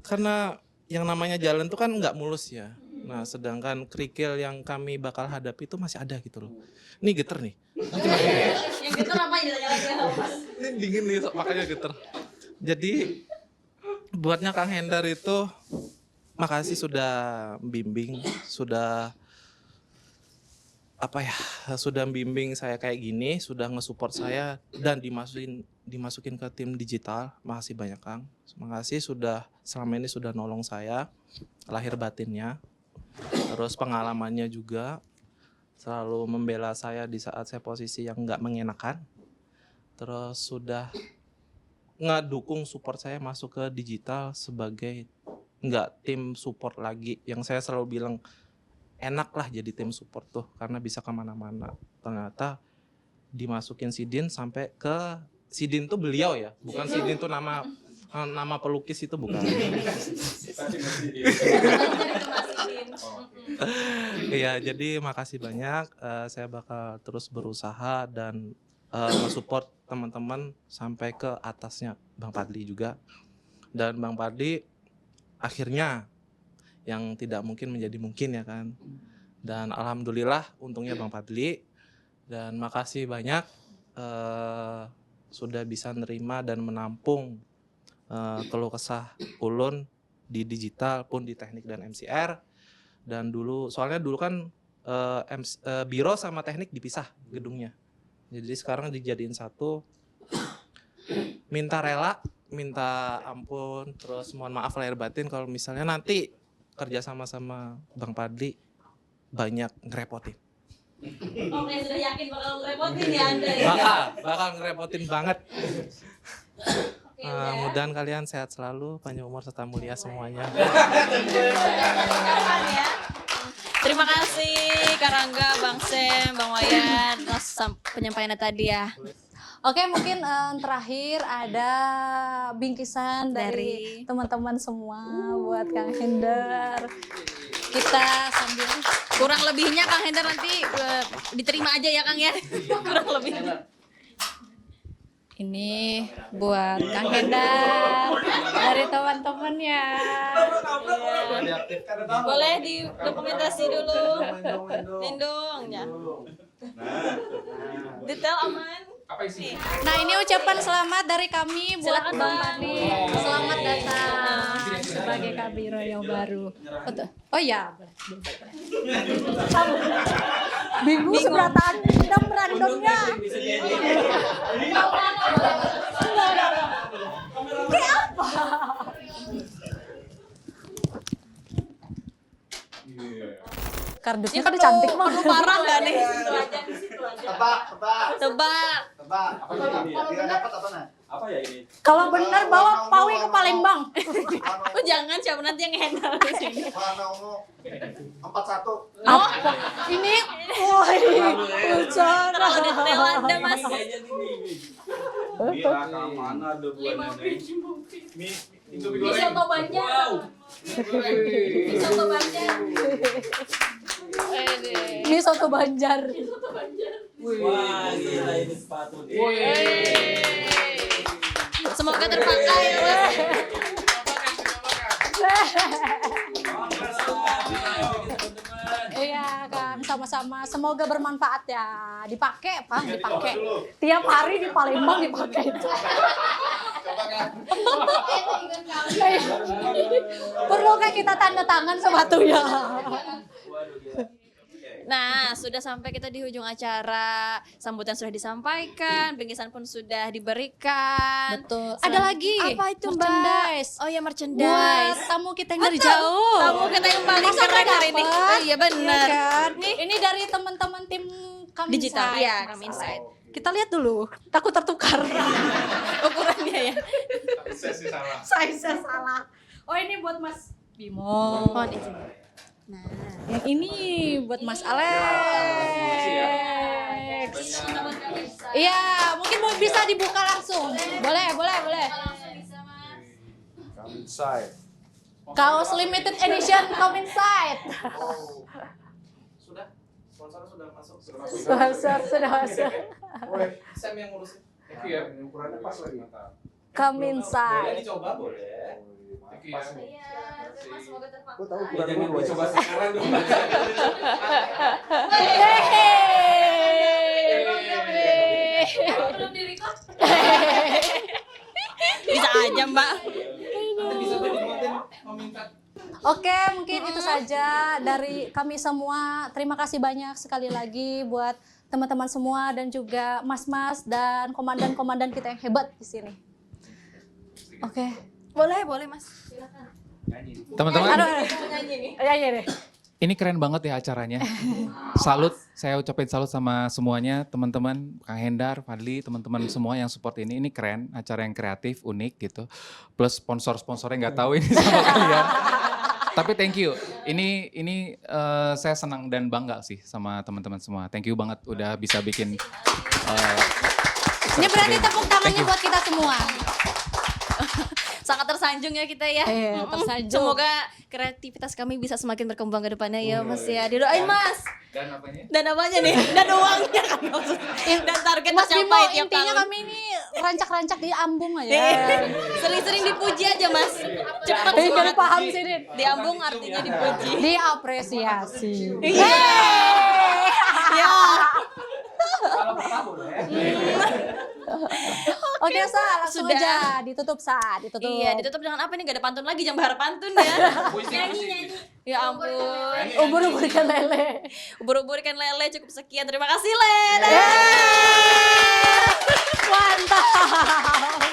Karena yang namanya jalan tuh kan nggak mulus ya. Nah, sedangkan kerikil yang kami bakal hadapi itu masih ada gitu loh. Ini geter nih. Yang getar apa ya lagi Mas? Ini dingin nih, makanya geter. Jadi buatnya Kang Hendar itu makasih sudah bimbing, sudah sudah bimbing saya kayak gini, sudah nge-support saya dan dimasukin ke tim digital. Makasih banyak Kang. Makasih sudah selama ini sudah nolong saya lahir batinnya. Terus pengalamannya juga selalu membela saya di saat saya posisi yang nggak mengenakan. Terus sudah ngedukung support saya masuk ke digital sebagai nggak tim support lagi. Yang saya selalu bilang enak lah jadi tim support tuh karena bisa kemana-mana. Ternyata dimasukin Sidin sampai ke Sidin tuh beliau ya, bukan Sidin tuh nama pelukis itu bukan. Iya, jadi makasih banyak. Saya bakal terus berusaha dan mensupport teman-teman sampai ke atasnya Bang Fadli juga. Dan Bang Fadli akhirnya yang tidak mungkin menjadi mungkin ya kan. Dan alhamdulillah untungnya Bang Fadli. Dan makasih banyak sudah bisa nerima dan menampung keluh kesah ulun di digital pun di teknik dan MCR. Dan soalnya dulu kan biro sama teknik dipisah gedungnya. Jadi sekarang dijadiin satu. Minta rela, minta ampun, terus mohon maaf lahir batin kalau misalnya nanti kerja sama Bang Fadli banyak ngerepotin. Oke, sudah yakin bakal ngerepotin ya Anda ya? Bakal ngerepotin banget. Mudah-mudahan kalian sehat selalu, panjang umur serta mulia semuanya. Terima kasih Kak Rangga, Bang Sem, Bang Wayan atas penyampaiannya tadi ya. Oke, mungkin terakhir ada bingkisan dari teman-teman semua buat Kang Hendar. Kita sambil kurang lebihnya Kang Hendar nanti diterima aja ya Kang ya. Kurang lebihnya. Ini buat Kang Hendar dari teman-temannya. Boleh didokumentasi dulu. Lindung ya. Detail aman. Nah, ini ucapan selamat dari kami buat Silakan, Bang Bang. Fadli. Selamat datang sebagai kabiro yang baru. Oh ya, bingung seberatan dan randomnya. Kayak apa? Kardusnya Ini kan cantik mah. perlu parah nggak nih? Tebak. Tebak. Apa ini? Dia dapat apa nah? Apa ya ini? Kalau benar bawa Pawi ke Palembang. Oh jangan, siapa nanti yang handle di sini. Warna ungu 41. Apa? Ini, woi, bicara. Terlalu detail Anda, Mas. Mira mana ada buahnya nih? Soto Banjar. Soto Banjar. Ini soto Banjar. Wah, gila ini sepatu nih. Semoga terpakai ya, Mas. Iya kan, sama-sama. Semoga bermanfaat ya. Dipakai, Bang, dipakai. Tiap hari di Palembang dipakai itu. Perlukah kita tanda tangan sepatunya? Nah, sudah sampai kita di ujung acara. Sambutan sudah disampaikan, bingkisan pun sudah diberikan. Betul. Ada Ada lagi? lagi. Apa itu, Mbak? Merchandise. Oh ya, Buat merchandise. tamu kita yang dari Betul. jauh. Tamu kita yang paling Masa keren nggak hari ini. dapet? Oh iya benar. Iya kan? Ini dari teman-teman tim kami Digital, iya, kami Insight. Kita lihat dulu. Takut tertukar. Ukurannya ya. Size-nya salah. Oh, ini buat Mas Bimo. Mohon izin. Nah, yang ini buat Mas Alex. Iya, mungkin mau bisa dibuka langsung. Boleh. Come inside. Kaos limited edition come inside. Sudah. Sponsor sudah masuk. sudah masuk. Sam yang ngurusin. Iya, ukurannya pas lagi. Come Boleh inside. dicoba boleh. Pas. Semoga terpakai. Gua tahu ukuran Jangan gue. dicoba sekarang dong. Belum di-record. Bisa aja, Mbak. Bisa dibuatin meminta. Oke, mungkin itu saja dari kami semua. Terima kasih banyak sekali lagi buat teman-teman semua dan juga mas-mas dan komandan-komandan kita yang hebat di sini. Oke. Boleh, Mas. Teman-teman, Ya, deh. ini keren banget ya acaranya. Salut, saya ucapin salut sama semuanya, teman-teman, Kang Hendar, Fadli, teman-teman semua yang support ini. Ini keren, acara yang kreatif, unik gitu. Plus sponsor-sponsornya nggak tahu ini sama kalian. Tapi thank you. Ini saya senang dan bangga sih sama teman-teman semua. Thank you banget udah bisa bikin. Ini berarti tepuk tangannya Thank you. buat kita semua. Sangat tersanjung ya kita ya. Iya, tersanjung. Semoga kreativitas kami bisa semakin berkembang ke depannya ya, Mas ya. Didoain, Mas. Dan apanya? Dan apanya nih? Dan uangnya kan maksudnya. Dan target Mas Bimo, tercapai tiap intinya tahun. kami ini rancak-rancak di ambung aja. Sering-sering dipuji aja, Mas. Cepat Baru semangat. paham sih, Din. Diambung artinya dipuji. Diapresiasi. Ya. Kalau betah boleh. Oke, Sa, langsung sudah. aja ditutup, Sa, ditutup. Iya, ditutup dengan apa nih? Gak ada pantun lagi, jangan berharap pantun ya. Nyanyi. Ya ampun. Ubur-ubur ikan lele. Ubur-ubur ikan lele cukup sekian. Terima kasih, Le. Mantap.